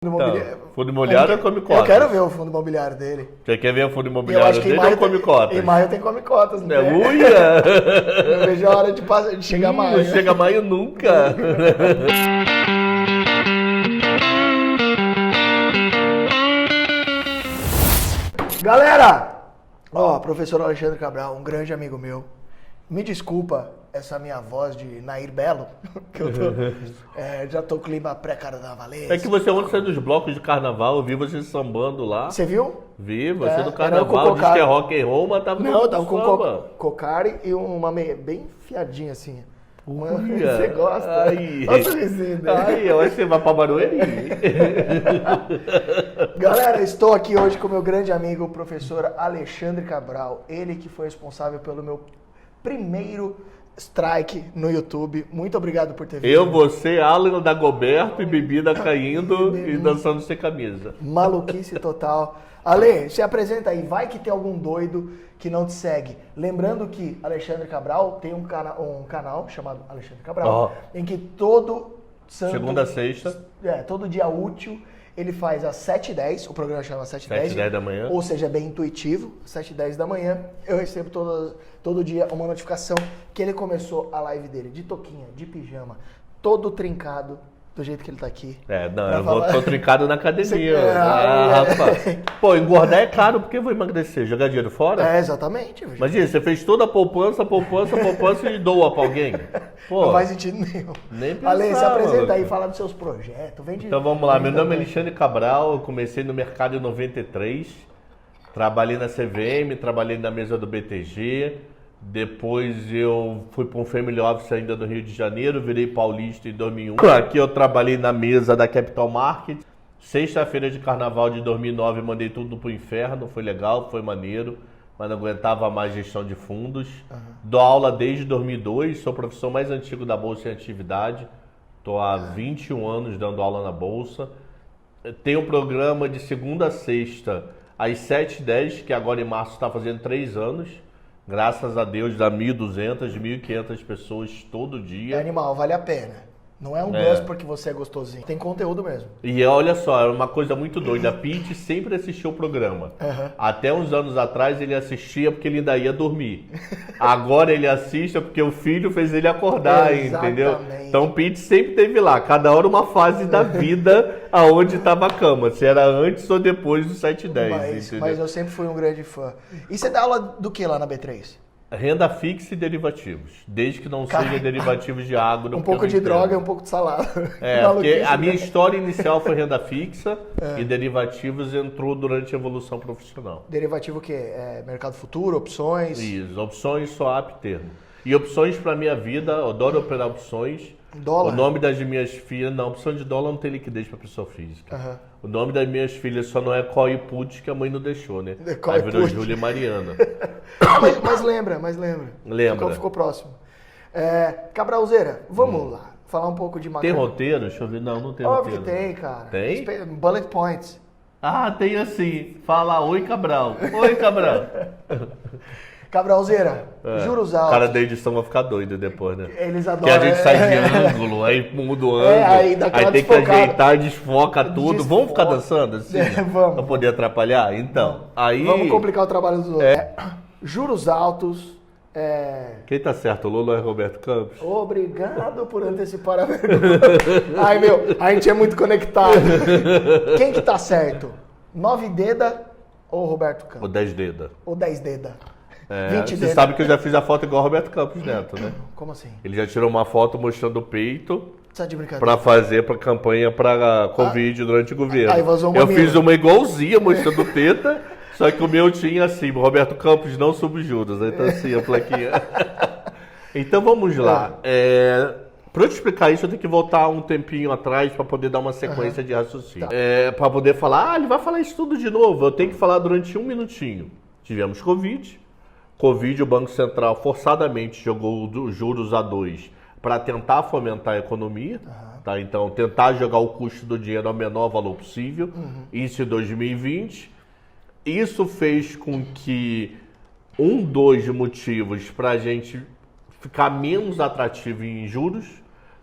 imobiliário. Fundo imobiliário ou come cotas? Eu quero ver o fundo imobiliário dele. Você quer ver o fundo imobiliário dele ou come cotas? Em maio tem come cotas, né? Uia! Eu vejo a hora de chegar maio. Não chega maio nunca. Galera! Ó, professor Alexandre Cabral, um grande amigo meu. Me desculpa essa minha voz de Nair Belo, que eu já tô clima pré-carnavalesco. É que você ontem saiu dos blocos de carnaval, eu vi você sambando lá. Você viu? Vi, você no carnaval, diz que é rock and roll, mas tava Não, eu tava com samba. cocari e uma meia bem fiadinha assim. Uia. Você gosta? Ai. Olha o sorrisinho dele. Ai, eu acho que você vai pra Barueri. Galera, estou aqui hoje com meu grande amigo, o professor Alexandre Cabral. Ele que foi responsável pelo meu primeiro strike no YouTube. Muito obrigado por ter vindo. Eu, você, Alan Dagoberto e bebida caindo e dançando sem camisa. Maluquice total. Ale, se apresenta aí. Vai que tem algum doido que não te segue. Lembrando que Alexandre Cabral tem um canal chamado Alexandre Cabral, em que todo santo... Segunda a sexta. Todo dia útil, ele faz às 7h10, o programa chama 7h10. 7h10 da manhã. Ou seja, é bem intuitivo, 7h10 da manhã. Eu recebo todo dia uma notificação que ele começou a live dele de toquinha, de pijama, todo trincado, do jeito que ele tá aqui. Tô trincado na academia. Rapaz. Pô, engordar é caro, porque eu vou emagrecer? Jogar dinheiro fora? Exatamente. Imagina, você fez toda a poupança e doa pra alguém. Pô, não faz sentido nenhum. Nem pensar, Ale, se apresenta maluco. aí, fala dos seus projetos. Então vamos lá, meu nome é Alexandre Cabral, eu comecei no mercado em 93, trabalhei na CVM, trabalhei na mesa do BTG, depois eu fui para um Family Office ainda do Rio de Janeiro, virei paulista em 2001. Aqui eu trabalhei na mesa da Capital Market. Sexta-feira de carnaval de 2009 mandei tudo pro inferno, foi legal, foi maneiro, mas não aguentava mais gestão de fundos. Dou aula desde 2002, sou o professor mais antigo da Bolsa em atividade. Estou há 21 anos dando aula na Bolsa. Tenho um programa de segunda a sexta às 7h10, que agora em março está fazendo 3 anos. Graças a Deus dá 1.200, 1.500 pessoas todo dia. É animal, vale a pena. Não é um gosto porque você é gostosinho. Tem conteúdo mesmo. E olha só, é uma coisa muito doida. A Pete sempre assistiu o programa. Até uns anos atrás ele assistia porque ele ainda ia dormir. Agora ele assiste porque o filho fez ele acordar, entendeu? Então o Pete sempre teve lá, cada hora uma fase da vida aonde estava a cama. Se era antes ou depois do 7h10, mas eu sempre fui um grande fã. E você dá aula do que lá na B3? Renda fixa e derivativos, desde que não seja derivativos de água. Um pouco de droga e um pouco de salada. Porque a minha história inicial foi renda fixa e derivativos entrou durante a evolução profissional. Derivativo o quê? Mercado futuro, opções? Isso, opções, swap, termo. E opções para minha vida, eu adoro operar opções. Dólar? O nome das minhas filhas, não, opção de dólar não tem liquidez para pessoa física. O nome das minhas filhas só não é Coi e Put, que a mãe não deixou, né? Aí virou Júlia e Mariana. mas lembra. Lembra. Ficou próximo. Cabralzeira, vamos lá. Falar um pouco de Tem roteiro? Deixa eu ver. Não tem roteiro. Óbvio que tem, cara. Tem? Bullet points. Tem assim. Fala, oi Cabral. Oi Cabral. Cabralzeira, juros altos. O cara da edição vai ficar doido depois, né? Eles adoram. Que a gente sai de ângulo, aí muda o ângulo, aí tem que ajeitar, desfoca tudo. Vamos ficar dançando assim? Vamos. Pra poder atrapalhar? Então, aí... Vamos complicar o trabalho dos outros. Juros altos. Quem tá certo, o Lula é Roberto Campos? Obrigado por antecipar a pergunta. Ai, meu, a gente é muito conectado. Quem que tá certo? 9 Deda ou Roberto Campos? Ou 10 Deda. Ou 10 Deda. 20 Você sabe que eu já fiz a foto igual o Roberto Campos Neto, né? Como assim? Ele já tirou uma foto mostrando o peito Tá de brincadeira. pra fazer pra campanha pra Covid durante o governo. Aí vazou uma Eu mina. fiz uma igualzinha mostrando teta, só que o meu tinha assim, Roberto Campos não subjuros, então assim, a plaquinha. Então vamos lá. Para eu te explicar isso, eu tenho que voltar um tempinho atrás para poder dar uma sequência de raciocínio. Para poder falar, ele vai falar isso tudo de novo. Eu tenho que falar durante um minutinho. Tivemos Covid, o Banco Central forçadamente jogou os juros a 2 para tentar fomentar a economia. Tá? Então, tentar jogar o custo do dinheiro ao menor valor possível. Isso em 2020. Isso fez com que dos motivos para a gente ficar menos atrativo em juros,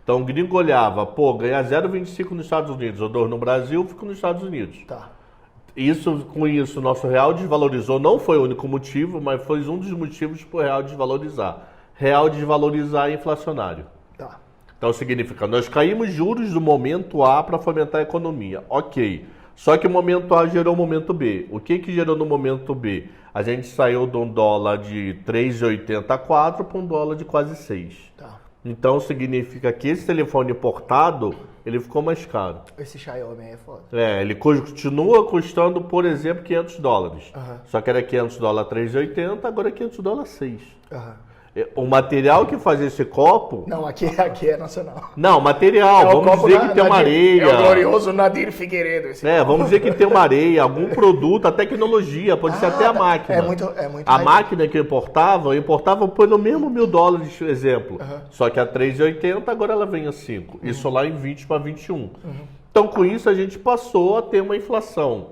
Então o gringo olhava, pô, ganhar 0,25 nos Estados Unidos ou 2 no Brasil, fico nos Estados Unidos. Tá. Com isso, nosso real desvalorizou, não foi o único motivo, mas foi um dos motivos para o real desvalorizar. Real desvalorizar é inflacionário. Tá. Então significa, nós caímos juros do momento A para fomentar a economia. Ok. Só que o momento A gerou o momento B. O que gerou no momento B? A gente saiu de um dólar de 3,84 para um dólar de quase 6. Tá. Então significa que esse telefone importado, ele ficou mais caro. Esse Xiaomi aí é foda. Ele continua custando, por exemplo, 500 dólares. Só que era 500 dólares 3,80, agora é 500 dólares 6. O material que faz esse copo... Não, aqui é nacional. Não, material. Vamos dizer que tem uma areia. É o glorioso Nadir Figueiredo. Vamos dizer que tem uma areia, algum produto, a tecnologia, pode ser até a máquina. É muito a máquina que eu importava pelo mesmo $1.000, exemplo. Só que a 3,80, agora ela vem a 5. Isso lá em 20 para 21. Então, com isso, a gente passou a ter uma inflação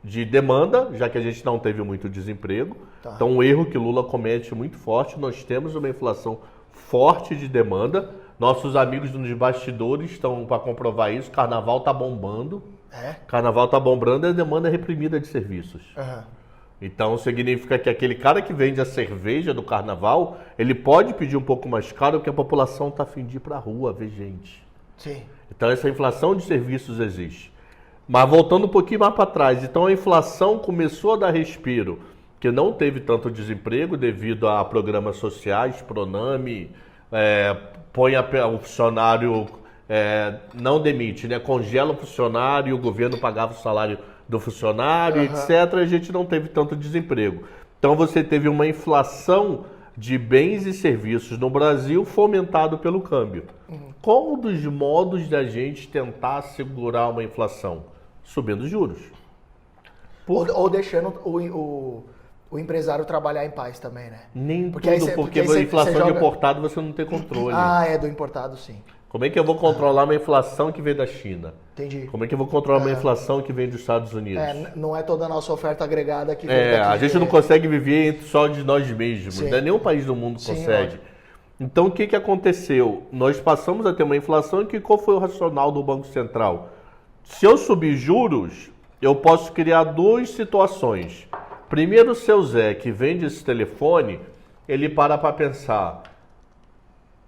de demanda, já que a gente não teve muito desemprego. Tá. Então, um erro que Lula comete muito forte, nós temos uma inflação forte de demanda. Nossos amigos nos bastidores estão para comprovar isso. Carnaval está bombando. Carnaval está bombando e a demanda é reprimida de serviços. Então, significa que aquele cara que vende a cerveja do carnaval, ele pode pedir um pouco mais caro porque a população está a fim de ir para a rua ver gente. Sim. Então, essa inflação de serviços existe. Mas voltando um pouquinho mais para trás, então a inflação começou a dar respiro, que não teve tanto desemprego devido a programas sociais, Proname, põe o funcionário, não demite, né? Congela o funcionário, o governo pagava o salário do funcionário, etc. A gente não teve tanto desemprego. Então você teve uma inflação de bens e serviços no Brasil fomentado pelo câmbio. Qual dos modos da gente tentar segurar uma inflação? Subindo juros. Ou deixando o empresário trabalhar em paz também, né? Nem porque tudo, porque a inflação de importado você não tem controle. Do importado sim. Como é que eu vou controlar uma inflação que vem da China? Entendi. Como é que eu vou controlar uma inflação que vem dos Estados Unidos? Não é toda a nossa oferta agregada que vem daqui. A gente não consegue viver só de nós mesmos. Sim. Nenhum país do mundo consegue. Lógico. Então, o que aconteceu? Nós passamos a ter uma inflação e qual foi o racional do Banco Central? Se eu subir juros, eu posso criar duas situações. Primeiro, o seu Zé, que vende esse telefone, ele para pensar,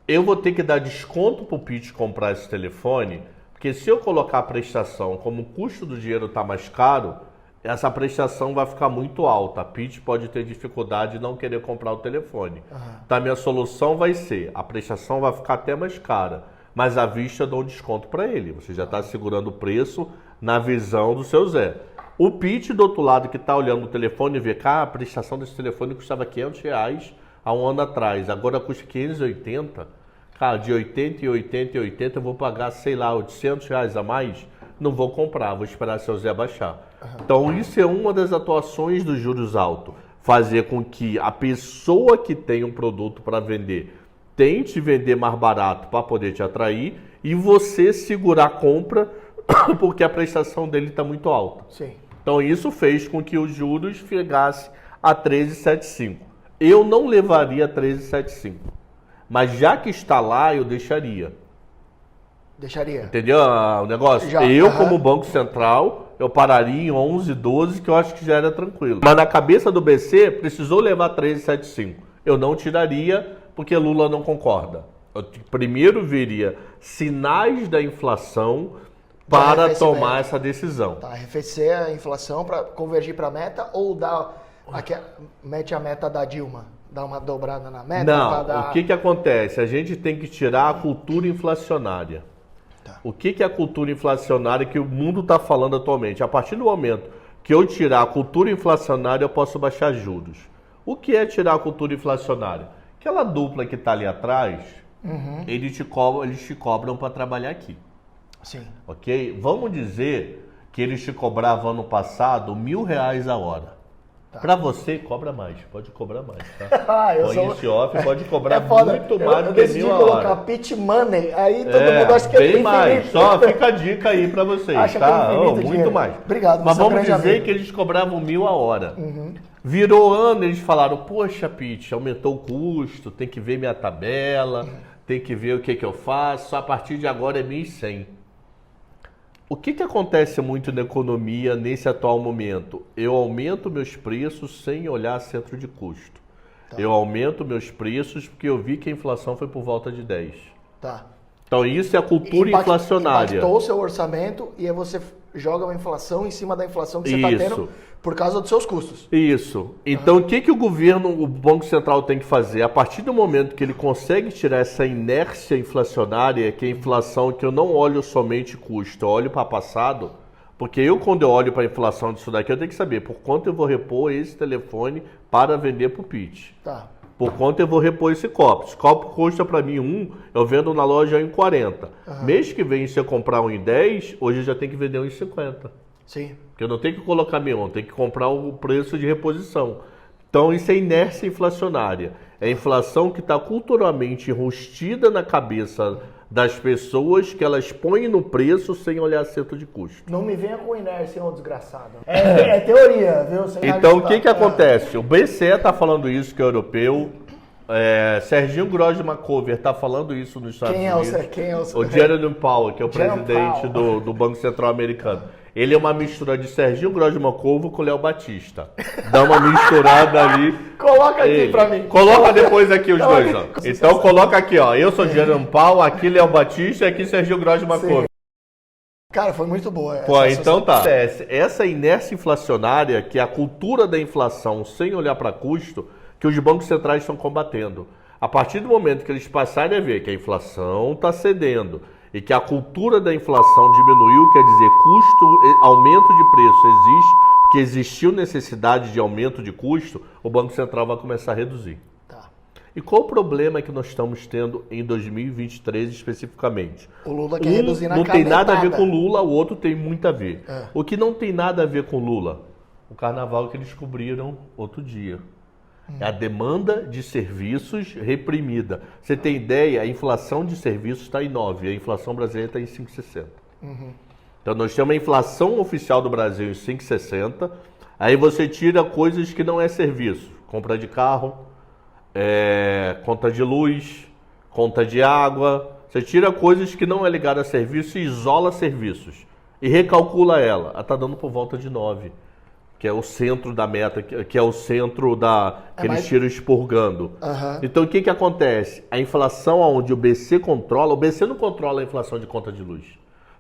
eu vou ter que dar desconto para o Pete comprar esse telefone, porque se eu colocar a prestação, como o custo do dinheiro está mais caro, essa prestação vai ficar muito alta. A Pete pode ter dificuldade de não querer comprar o telefone. Então, a minha solução vai ser, a prestação vai ficar até mais cara, mas à vista eu dou um desconto para ele. Você já está segurando o preço na visão do seu Zé. O Pete, do outro lado, que está olhando o telefone e vê que a prestação desse telefone custava R$500 há um ano atrás, agora custa 580. Cara, de 80 e 80 e 80 eu vou pagar, sei lá, R$800 a mais, não vou comprar, vou esperar seu Zé baixar. Então isso é uma das atuações dos juros altos, fazer com que a pessoa que tem um produto para vender tente vender mais barato para poder te atrair e você segurar a compra porque a prestação dele está muito alta. Sim. Então isso fez com que os juros chegassem a 13,75. Eu não levaria 13,75, mas já que está lá, eu deixaria. Deixaria. Entendeu o negócio? Como Banco Central, eu pararia em 11, 12, que eu acho que já era tranquilo. Mas na cabeça do BC, precisou levar 13,75. Eu não tiraria, porque Lula não concorda. Eu primeiro veria sinais da inflação para tomar essa decisão. Tá, arrefecer a inflação para convergir para a meta ou mete a meta da Dilma? Dá uma dobrada na meta? Não, o que acontece? A gente tem que tirar a cultura inflacionária. Tá. O que é a cultura inflacionária que o mundo está falando atualmente? A partir do momento que eu tirar a cultura inflacionária, eu posso baixar juros. O que é tirar a cultura inflacionária? Aquela dupla que está ali atrás, eles te cobram para trabalhar aqui. Sim. Ok? Vamos dizer que eles te cobravam ano passado R$1.000 a hora. Tá. Para você, cobra mais. Pode cobrar mais, tá? Esse off pode cobrar muito mais do que R$1.000 a hora. Colocar pitch money, aí todo mundo acha que é bem mais. Só fica a dica aí para vocês, tá? Muito mais. Obrigado. Mas vamos dizer que eles cobravam R$1.000 a hora. Virou ano, eles falaram, poxa, Pete, aumentou o custo, tem que ver minha tabela, tem que ver o que eu faço, a partir de agora é 1.100. O que acontece muito na economia nesse atual momento? Eu aumento meus preços sem olhar centro de custo. Tá. Eu aumento meus preços porque eu vi que a inflação foi por volta de 10. Tá. Então isso é a cultura inflacionária. Impactou o seu orçamento e aí você joga uma inflação em cima da inflação que você está tendo por causa dos seus custos. Isso. Então o que o governo, o Banco Central tem que fazer? A partir do momento que ele consegue tirar essa inércia inflacionária, que é a inflação que eu não olho somente custo, eu olho para passado, porque quando eu olho para a inflação disso daqui, eu tenho que saber por quanto eu vou repor esse telefone para vender para o pitch. Tá. Por quanto eu vou repor esse copo. Esse copo custa para mim eu vendo na loja em 40. Mês que vem, se eu comprar em 10, hoje eu já tenho que vender em 50. Sim. Porque eu não tenho que colocar eu tenho que comprar o preço de reposição. Então isso é inércia inflacionária. É a inflação que está culturalmente enrustida na cabeça das pessoas, que elas põem no preço sem olhar centro de custo. Não me venha com inércia, ô desgraçado. É teoria, viu? Então o que acontece? O BCE está falando isso, que é europeu. Serginho Grossman-Cover está falando isso nos Estados Unidos. Quem é o O Jerome Powell, que é o presidente do Banco Central americano. Ele é uma mistura de Serginho Grossman-Cover com Léo Batista. Dá uma misturada ali. Coloca aqui pra mim. Coloca depois aqui os dois. Ó. Então coloca aqui, ó. Eu sou Jerome Powell, aqui Léo Batista e aqui Serginho Grossman-Cover. Cara, foi muito boa. Então tá. Essa inércia inflacionária, que é a cultura da inflação sem olhar para custo, que os bancos centrais estão combatendo. A partir do momento que eles passarem a ver que a inflação está cedendo e que a cultura da inflação diminuiu, quer dizer, aumento de preço existe, porque existiu necessidade de aumento de custo, o Banco Central vai começar a reduzir. Tá. E qual o problema que nós estamos tendo em 2023 especificamente? O Lula quer reduzir na não tem nada a ver com Lula, o outro tem muito a ver. O que não tem nada a ver com Lula? O carnaval que eles descobriram outro dia. É a demanda de serviços reprimida. Você tem ideia, a inflação de serviços está em 9, a inflação brasileira está em 5,60. Então nós temos a inflação oficial do Brasil em 5,60, aí você tira coisas que não é serviço. Compra de carro, conta de luz, conta de água. Você tira coisas que não é ligada a serviço e isola serviços. E recalcula ela. Ela está dando por volta de 9. Que é o centro da meta, que é o centro que eles tiram expurgando. Então o que acontece? A inflação onde o BC controla, o BC não controla a inflação de conta de luz.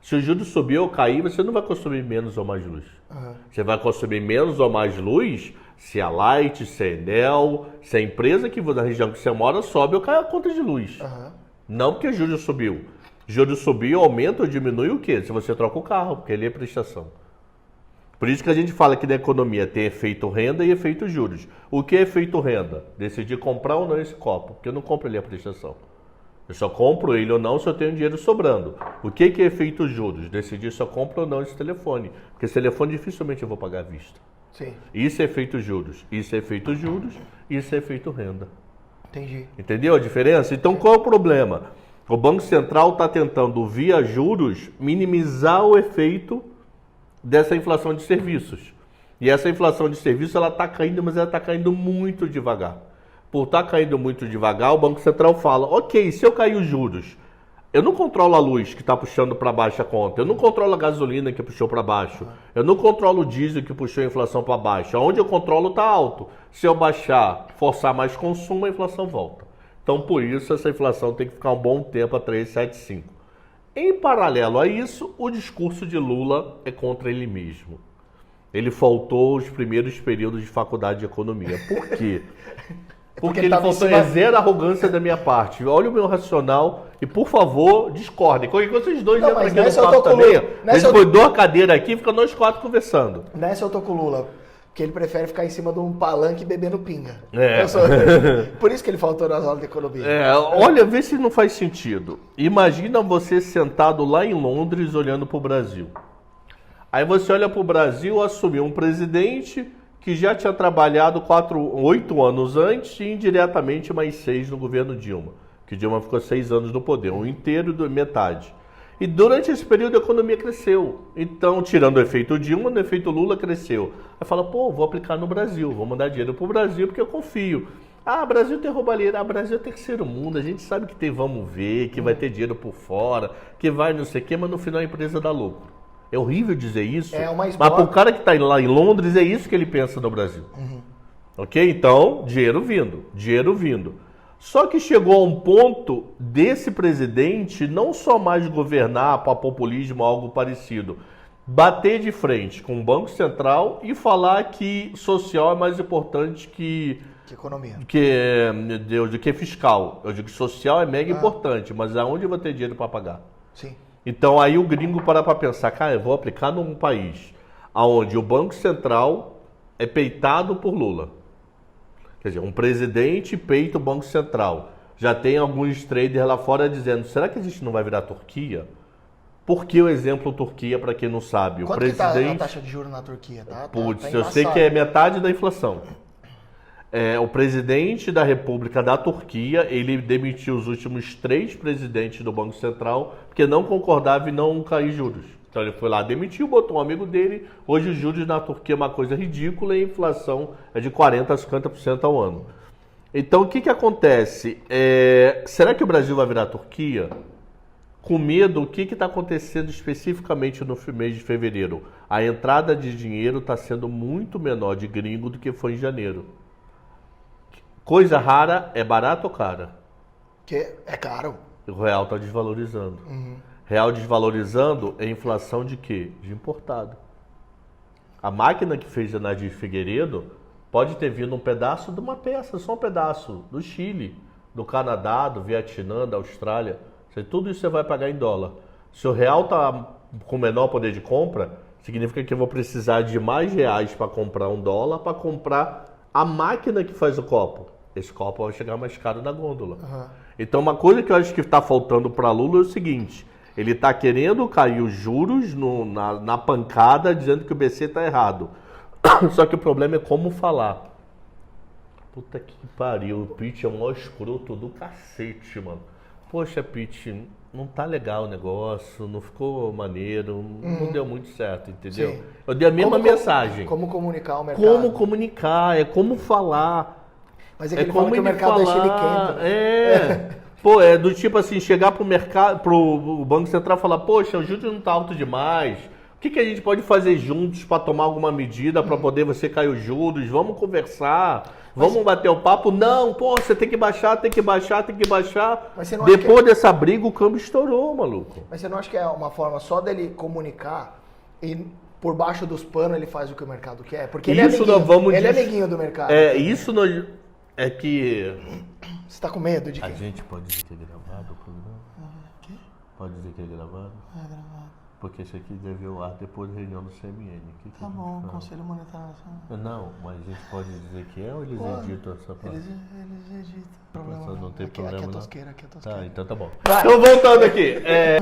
Se o juros subir ou cair, você não vai consumir menos ou mais luz. Você vai consumir menos ou mais luz se a Light, se a Enel, se a empresa da região que você mora sobe ou cai a conta de luz. Não porque o juros subiu. Juros subiu, aumenta ou diminui o quê? Se você troca o carro, porque ele é prestação. Por isso que a gente fala que na economia tem efeito renda e efeito juros. O que é efeito renda? Decidir comprar ou não esse copo, porque eu não compro ele a prestação. Eu só compro ele ou não se eu tenho dinheiro sobrando. O que é efeito juros? Decidir se eu compro ou não esse telefone, porque esse telefone dificilmente eu vou pagar à vista. Sim. Isso é efeito juros, isso é efeito juros, isso é efeito renda. Entendi. Entendeu a diferença? Então qual é o problema? O Banco Central está tentando, via juros, minimizar o efeito dessa inflação de serviços. E essa inflação de serviços ela está caindo, mas ela está caindo muito devagar. Por estar caindo muito devagar, o Banco Central fala, ok, se eu cair os juros, eu não controlo a luz que está puxando para baixo a conta, eu não controlo a gasolina que puxou para baixo, eu não controlo o diesel que puxou a inflação para baixo, onde eu controlo está alto. Se eu baixar, forçar mais consumo, a inflação volta. Então, por isso, essa inflação tem que ficar um bom tempo a 3,75. Em paralelo a isso, o discurso de Lula é contra ele mesmo. Ele faltou os primeiros períodos de faculdade de economia. Por quê? Porque ele faltou zero arrogância da minha parte. Olha o meu racional e, por favor, discordem. Quando vocês dois entram aqui no quarto também, a gente põe 2 cadeiras aqui e fica nós 4 conversando. Nessa eu tô com o Lula. Porque ele prefere ficar em cima de um palanque bebendo pinga. Por isso que ele faltou nas aulas de economia. Olha, vê se não faz sentido. Imagina você sentado lá em Londres olhando para o Brasil. Aí você olha para o Brasil, assumiu um presidente que já tinha trabalhado 8 anos antes e indiretamente mais 6 no governo Dilma. Que Dilma ficou 6 anos no poder, um inteiro e metade. E durante esse período a economia cresceu. Então, tirando o efeito Dilma, no efeito Lula cresceu. Aí fala, vou aplicar no Brasil, vou mandar dinheiro para o Brasil porque eu confio. Brasil tem roubalheira, Brasil é terceiro mundo, a gente sabe que tem vamos ver, que vai ter dinheiro por fora, que vai não sei o quê, mas no final a empresa dá lucro. É horrível dizer isso, mas para o cara que está lá em Londres é isso que ele pensa no Brasil. Ok? Então, dinheiro vindo. Só que chegou a um ponto desse presidente não só mais governar para populismo ou algo parecido, bater de frente com o Banco Central e falar que social é mais importante que economia. Que fiscal. Eu digo que social é mega importante, mas aonde eu vou ter dinheiro para pagar? Sim. Então aí o gringo para pensar, cara, eu vou aplicar num país onde o Banco Central é peitado por Lula. Quer dizer, um presidente peita o Banco Central. Já tem alguns traders lá fora dizendo, será que a gente não vai virar Turquia? Por que o exemplo Turquia, para quem não sabe? Quanto que está a taxa de juros na Turquia? Putz, eu sei que é metade da inflação. O presidente da República da Turquia, ele demitiu os últimos 3 presidentes do Banco Central porque não concordava em não cair juros. Então ele foi lá, demitiu, botou um amigo dele. Hoje os juros na Turquia é uma coisa ridícula e a inflação é de 40% a 50% ao ano. Então o que acontece? Será que o Brasil vai virar Turquia? Com medo, o que está acontecendo especificamente no mês de fevereiro? A entrada de dinheiro está sendo muito menor de gringo do que foi em janeiro. Coisa rara, é barato ou cara? Que é caro. O real está desvalorizando. Real desvalorizando é inflação de quê? De importado. A máquina que fez a Nadir Figueiredo pode ter vindo um pedaço de uma peça, só um pedaço, do Chile, do Canadá, do Vietnã, da Austrália. Tudo isso você vai pagar em dólar. Se o real está com menor poder de compra, significa que eu vou precisar de mais reais para comprar um dólar, para comprar a máquina que faz o copo. Esse copo vai chegar mais caro na gôndola. Então uma coisa que eu acho que está faltando para Lula é o seguinte, ele está querendo cair os juros na pancada, dizendo que o BC está errado. Só que o problema é como falar. Puta que pariu, o Pitch é o maior escroto do cacete, mano. Poxa, Pitch, não tá legal o negócio, não ficou maneiro, não deu muito certo, entendeu? Sim. Eu dei a mesma mensagem. Como comunicar o mercado. Como comunicar, é como falar. Mas é que ele fala que o mercado é chiliquento. Pô, é do tipo assim, chegar pro mercado, pro Banco Central e falar, poxa, o juros não tá alto demais. O que a gente pode fazer juntos para tomar alguma medida para poder você cair os juros? Vamos conversar, vamos bater o papo. Não, pô, você tem que baixar, tem que baixar. Depois dessa briga o câmbio estourou, maluco. Mas você não acha que é uma forma só dele comunicar e por baixo dos panos ele faz o que o mercado quer? Porque ele é amiguinho do mercado. Isso nós... É que... Você tá com medo de quê? A gente pode dizer que é gravado o programa? Quê? Pode dizer que é gravado? É gravado. Porque isso aqui deve ir ao ar depois da reunião do CMN. Tá bom, Conselho Monetário Nacional. Não, mas a gente pode dizer que ou eles editam essa parte? Eles editam. Problema não tem problema, aqui é não. tosqueira. Tá, então tá bom. Então voltando aqui.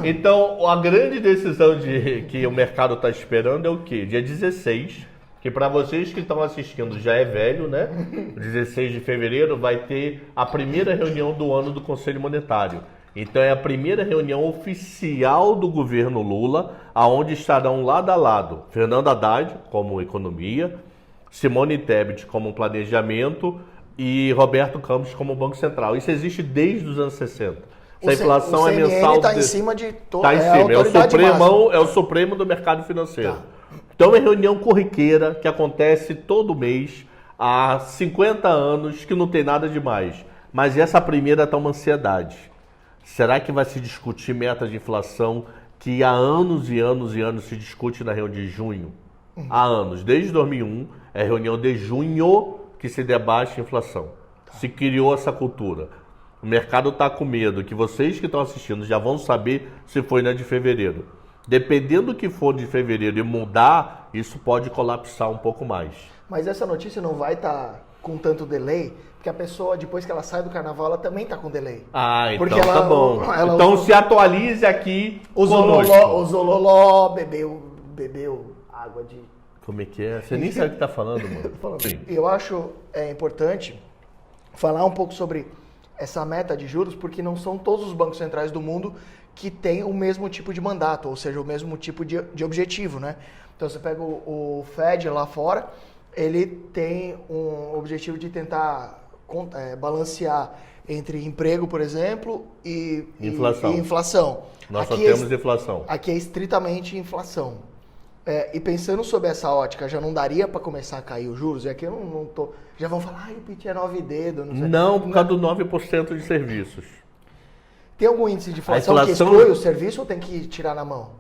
Então a grande decisão que o mercado está esperando é o quê? Dia 16, que para vocês que estão assistindo já é velho, né? 16 de fevereiro vai ter a primeira reunião do ano do Conselho Monetário. Então é a primeira reunião oficial do governo Lula, aonde estarão lado a lado Fernando Haddad como economia, Simone Tebet como planejamento e Roberto Campos como Banco Central. Isso existe desde os anos 60. Essa inflação é mensal. Está em cima de toda a é o Supremo do mercado financeiro. Tá. Então é uma reunião corriqueira que acontece todo mês há 50 anos, que não tem nada demais. Mas essa primeira está uma ansiedade. Será que vai se discutir meta de inflação que há anos e anos e anos se discute na reunião de junho? Há anos, desde 2001, é reunião de junho que se debate a inflação. Se criou essa cultura. O mercado está com medo, que vocês que estão assistindo já vão saber se foi na de fevereiro. Dependendo do que for de fevereiro e mudar, isso pode colapsar um pouco mais. Mas essa notícia não vai estar com tanto delay, porque a pessoa, depois que ela sai do carnaval, ela também está com delay. Então porque tá bom. Então se atualize aqui usou loló, bebeu água de... Como é que é? Você nem sabe o que está falando, mano. Eu acho importante falar um pouco sobre essa meta de juros, porque não são todos os bancos centrais do mundo que têm o mesmo tipo de mandato, ou seja, o mesmo tipo de objetivo, né? Então você pega o Fed lá fora, ele tem um objetivo de tentar balancear entre emprego, por exemplo, e inflação. Nós só temos inflação. Aqui é estritamente inflação. E pensando sobre essa ótica, já não daria para começar a cair os juros? E aqui eu não tô... Já vão falar, o PIT é 9 dedos, não sei. Não, por causa do 9% de serviços. Tem algum índice de inflação que exclui o serviço ou tem que tirar na mão?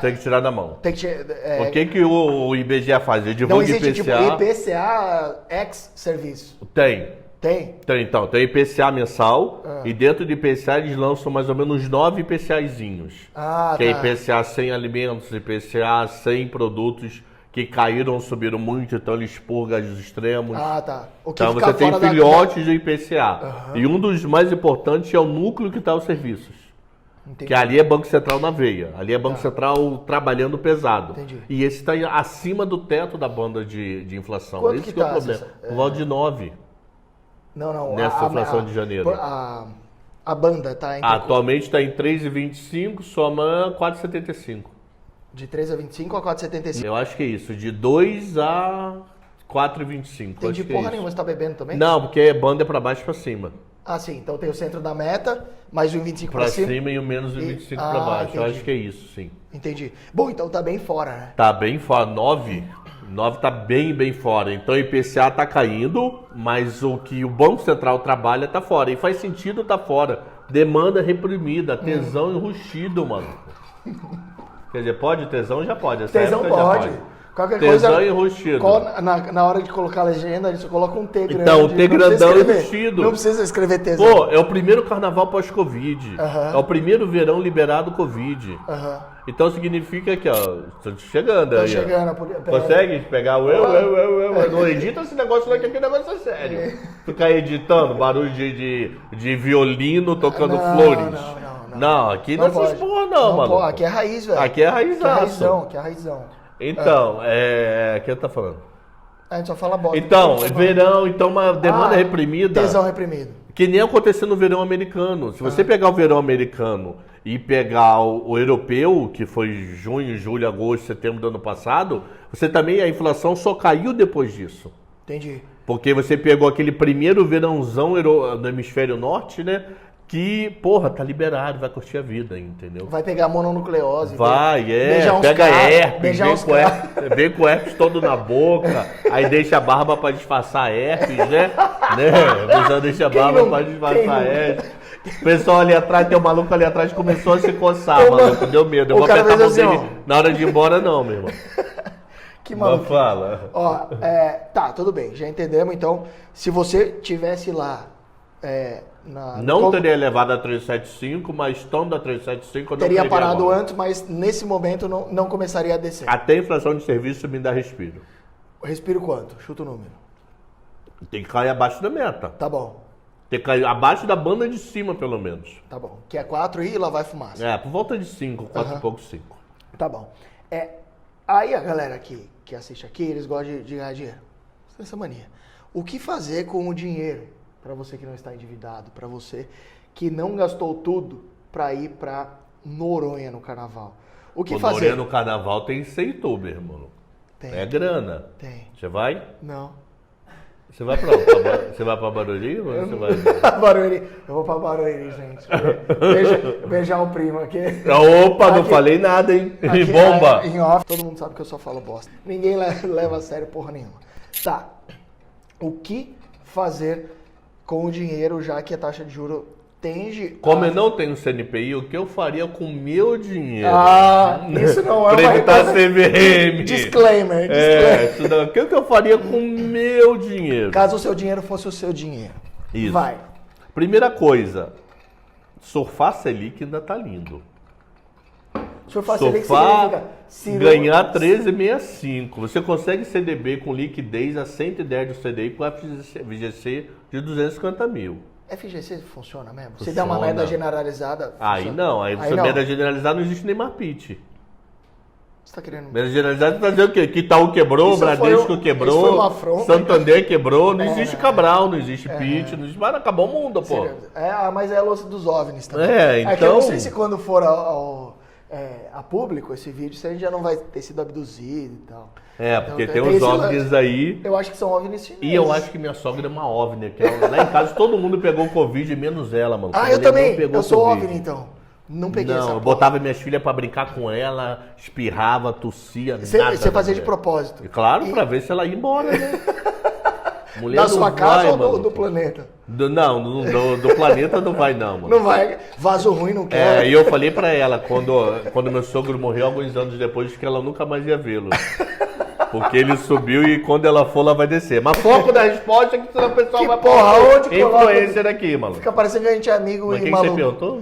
Tem que tirar na mão. Tem que, o que o IBGE faz? Ele divulga não existe IPCA. Tipo IPCA ex serviço. Tem. Então, tem IPCA mensal e dentro do IPCA eles lançam mais ou menos 9 IPCAzinhos. Que é IPCA sem alimentos, IPCA sem produtos que caíram ou subiram muito, então eles purgam os extremos. Então você tem filhotes do IPCA. E um dos mais importantes é o núcleo que está os serviços. Entendi. Que ali é Banco Central na veia. Ali é Banco Central trabalhando pesado. Entendi. E esse está acima do teto da banda de inflação. Quanto Esse que é o problema. Por volta de 9. Não. Nessa inflação de janeiro. A banda está em... Atualmente está em 3,25, soma 4,75. De 3,25 a 4,75. Eu acho que é isso. De 2 a 4,25. Entendi porra nenhuma. Você está bebendo também? Não, porque banda é para baixo e para cima. Sim. Então tem o centro da meta, mais o 25 para cima. Para cima e o menos o 25 para baixo. Entendi. Eu acho que é isso, sim. Entendi. Bom, então tá bem fora, né? Tá bem fora. 9 tá bem fora. Então o IPCA tá caindo, mas o que o Banco Central trabalha tá fora. E faz sentido tá fora. Demanda reprimida, tesão enrustido, mano. Quer dizer, pode tesão? Já pode. Tesão pode. Qualquer tesão coisa, enrustido. Na hora de colocar a legenda, a gente coloca um T grande. Então, o T grandão enrustido. Não precisa escrever tesão. Pô, é o primeiro carnaval pós-Covid. É o primeiro verão liberado Covid. Então significa que, tô chegando aí. Consegue pegar o eu? Não edita esse negócio lá, que aquele negócio é sério. Ficar editando barulho de violino tocando flores. Não, aqui não é essas porra não, mano. Aqui é raiz, velho. Aqui é raizaço. Aqui é raizão. Então, quem tá falando? A gente só fala bosta. Então, verão, então uma demanda reprimida. Tesão reprimido. Que nem aconteceu no verão americano. Se você pegar o verão americano e pegar o europeu, que foi junho, julho, agosto, setembro do ano passado, você também, a inflação só caiu depois disso. Entendi. Porque você pegou aquele primeiro verãozão no hemisfério norte, né? Que, porra, tá liberado, vai curtir a vida, entendeu? Vai pegar mononucleose. Pega herpes, vem com herpes todo na boca, aí deixa a barba pra disfarçar herpes, né? O pessoal deixa a barba pra disfarçar herpes. O pessoal ali atrás, tem um maluco ali atrás que começou a se coçar, maluco, deu medo. Eu vou apertar a mão dele na hora de ir embora não, meu irmão. Que maluco. Fala. Tá, tudo bem, já entendemos. Então, se você tivesse lá... teria levado a 375, mas estando a 375 não teria parado agora. Antes, mas nesse momento não começaria a descer. Até a inflação de serviço me dá respiro. Respiro quanto? Chuta o número. Tem que cair abaixo da meta. Tá bom. Tem que cair abaixo da banda de cima, pelo menos. Tá bom. Que é 4 e lá vai fumaça. Por volta de 5, 4 e pouco 5. Tá bom. Aí a galera que assiste aqui, eles gostam de ganhar dinheiro. Essa mania. O que fazer com o dinheiro? Para você que não está endividado, para você que não gastou tudo para ir para Noronha no carnaval. O que fazer? Noronha no carnaval tem Seituber, irmão. É grana. Tem. Você vai? Não. Você vai pra onde? Você vai pra Barueri ou você vai? Barueri. Eu vou pra Barueri, gente. Beijar o primo aqui. Opa, não falei nada, hein? Aqui, Bomba. Em off, todo mundo sabe que eu só falo bosta. Ninguém leva a sério porra nenhuma. Tá. O que fazer com o dinheiro, já que a taxa de juros tende Como eu não tenho CNPI, o que eu faria com o meu dinheiro? Isso não é uma... Pra evitar CVM. Disclaimer. O que eu faria com o meu dinheiro? Caso o seu dinheiro fosse o seu dinheiro. Isso. Vai. Primeira coisa, surfar Selic ainda tá lindo. Surfar Selic significa... ganhar 13,65. Você consegue CDB com liquidez a 110 do CDI com FGC de 250 mil. FGC funciona mesmo? Você dá uma merda generalizada? Aí não, aí você merda generalizada não existe nem Marpite. Você tá querendo... Merda generalizada tá dizendo o quê? Que Itaú quebrou, Bradesco quebrou, foi uma afronta, Santander quebrou, não existe Cabral, não existe Pit, não existe... Mas acabou o mundo, pô. Mas é a lance dos OVNIs também. Então... É que eu não sei se quando for ao a público esse vídeo, se a gente já não vai ter sido abduzido e tal. Porque então, tem uns OVNIs aí. Eu acho que são OVNIs chineses. E eu acho que minha sogra é uma OVNI. Lá em casa todo mundo pegou o Covid, menos ela, mano. Eu também. Eu sou OVNI, então. Não peguei essa eu botava minhas filhas pra brincar com ela, espirrava, tossia, nada. Você fazia de propósito. E claro, pra ver se ela ia embora, né? Mulher da sua casa ou do planeta? Do planeta não vai não, mano. Não vai, vaso ruim não quer. E eu falei pra ela, quando meu sogro morreu, alguns anos depois, que ela nunca mais ia vê-lo. Porque ele subiu e quando ela for, ela vai descer. Mas foco da resposta é que senão o pessoal vai... Onde influencer aqui, mano. Fica parecendo que a gente é amigo e maluco. Você perguntou?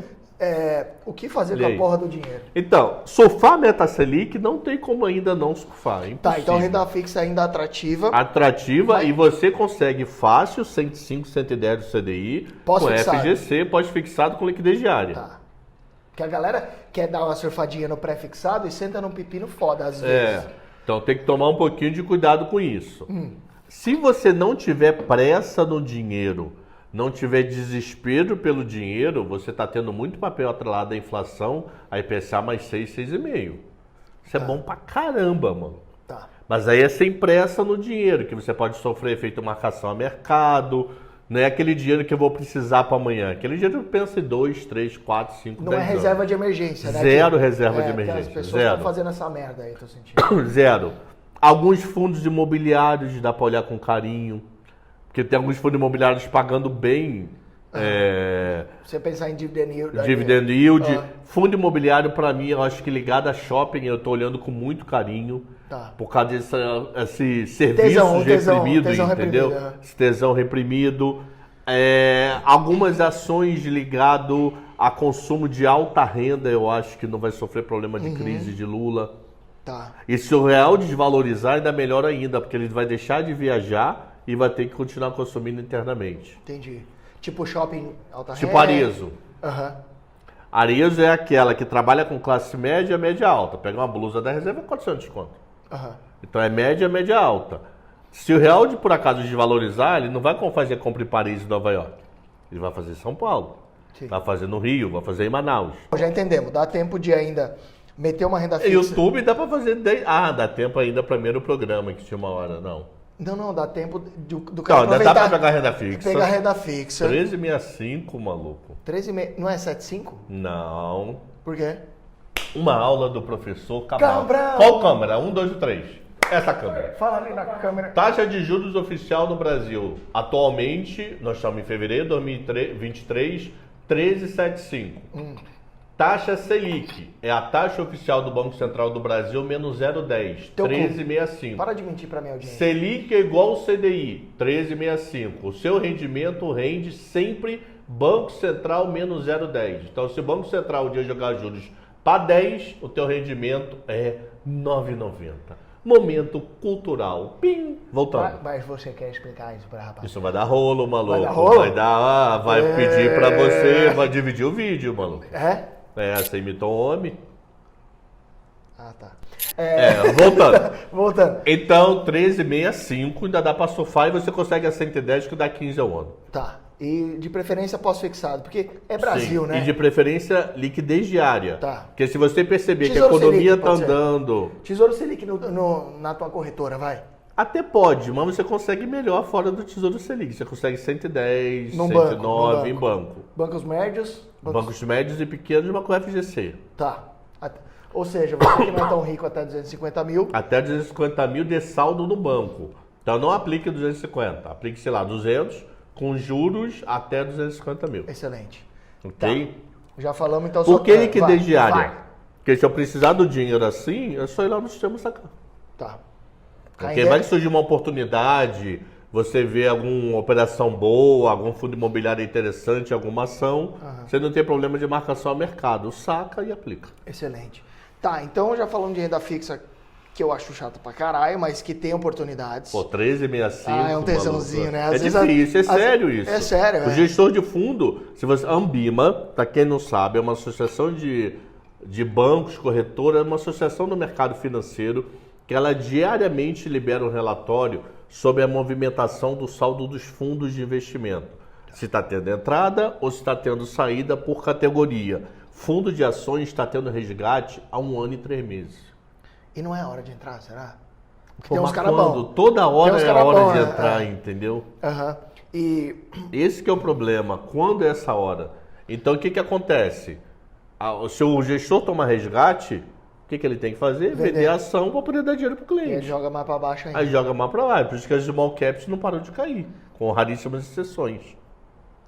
O que fazer com a porra do dinheiro? Então, surfar meta Selic não tem como ainda não surfar. É impossível. Tá, então renda fixa ainda atrativa. E você consegue fácil 105, 110 do CDI com FGC, pós-fixado com liquidez diária. Tá. Porque a galera quer dar uma surfadinha no pré-fixado e senta num pepino foda às vezes. Então tem que tomar um pouquinho de cuidado com isso. Se você não tiver pressa no dinheiro, não tiver desespero pelo dinheiro, você está tendo muito papel atrelado à inflação, a IPCA mais 6, 6,5. Isso é bom pra caramba, mano. Tá. Mas aí é sem pressa no dinheiro, que você pode sofrer efeito marcação a mercado. Não é aquele dinheiro que eu vou precisar para amanhã. Aquele dinheiro que pensa em 2, 3, 4, 5, 10 anos. Não é reserva de emergência, né? Zero reserva de emergência. As pessoas estão fazendo essa merda aí, tô sentindo. Zero. Alguns fundos imobiliários dá para olhar com carinho. Porque tem alguns fundos imobiliários pagando bem. Você pensar em dividend yield. Dividend yield. Fundo imobiliário, para mim, eu acho que ligado a shopping, eu estou olhando com muito carinho. Tá. Por causa desse serviço reprimido, entendeu? Esse tesão reprimido. Algumas ações ligado a consumo de alta renda, eu acho que não vai sofrer problema de crise de Lula. Tá. E se o real desvalorizar, ainda melhor ainda, porque ele vai deixar de viajar e vai ter que continuar consumindo internamente. Entendi. Tipo shopping alta renda? Tipo Arezzo. Arezzo é aquela que trabalha com classe média, média alta. Pega uma blusa da reserva, quanto você desconto? Então é média, média alta. Se o real por acaso desvalorizar, ele não vai fazer compra em Paris e Nova York. Ele vai fazer em São Paulo. Sim. Vai fazer no Rio, vai fazer em Manaus. Já entendemos. Dá tempo de ainda meter uma renda fixa. YouTube dá pra fazer... dá tempo ainda para primeiro programa, que tinha uma hora, não. Não, dá tempo do cara aproveitar. Não, dá pra pegar renda fixa. Pegar renda fixa. 13,65, maluco. 13,5... Não é 7,5? Não. Por quê? Uma aula do professor Cabral. Cabral. Qual câmera? 1, 2 ou 3? Essa câmera. Fala ali na câmera. Taxa de juros oficial no Brasil. Atualmente, nós estamos em fevereiro de 2023, 13,75. Taxa Selic. É a taxa oficial do Banco Central do Brasil, menos 0,10. 13,65. Para de mentir para minha audiência. Selic é igual ao CDI, 13,65. O seu rendimento rende sempre Banco Central menos 0,10. Então, se o Banco Central um dia jogar juros para 10, o teu rendimento é 9,90. Momento cultural. Pim! Voltando. Mas você quer explicar isso para rapaz? Isso vai dar rolo, maluco. Vai dar rolo? Vai pedir para você, vai dividir o vídeo, maluco. Você imitou um homem. Tá. Voltando. Voltando. Então, 13,65 ainda dá para surfar e você consegue a 110 que dá 15 ao ano. Tá. E de preferência pós-fixado, porque é Brasil, Sim. né? E de preferência liquidez diária. Tá. Porque se você perceber Tesouro que a economia Selic, está andando... Tesouro Selic na tua corretora, vai? Até pode, mas você consegue melhor fora do Tesouro Selic. Você consegue 110, no 109 banco. em banco. Bancos médios? Bancos médios e pequenos, mas com FGC. Tá. Ou seja, você que não é tão rico até 250 mil... Até 250 mil de saldo no banco. Então não aplique 250. Aplique, sei lá, 200 com juros até 250 mil. Excelente. Ok? Tá. Já falamos então... Por que liquidez diária? Porque se eu precisar do dinheiro assim, é só ir lá no sistema sacar. Tá. Porque vai surgir uma oportunidade, você vê alguma operação boa, algum fundo imobiliário interessante, alguma ação, você não tem problema de marcação ao mercado. Saca e aplica. Excelente. Tá, então já falamos de renda fixa, que eu acho chato pra caralho, mas que tem oportunidades. Pô, 13,65. É um tesãozinho, né? Às vezes difícil, sério isso. É sério, O gestor de fundo, se você... Ambima, pra quem não sabe, é uma associação de bancos, corretora, é uma associação do mercado financeiro que ela diariamente libera um relatório sobre a movimentação do saldo dos fundos de investimento. Se está tendo entrada ou se está tendo saída por categoria. Fundo de ações está tendo resgate há 1 ano e 3 meses. E não é hora de entrar, será? Porque Pô, tem uns caras bons. Toda hora é hora de entrar, entendeu? E... Esse que é o problema. Quando é essa hora? Então, o que acontece? Se o gestor tomar resgate, o que ele tem que fazer? Vender a ação para poder dar dinheiro para o cliente. E ele joga mais para baixo ainda. Aí joga mais para baixo. Por isso que as small caps não param de cair, com raríssimas exceções.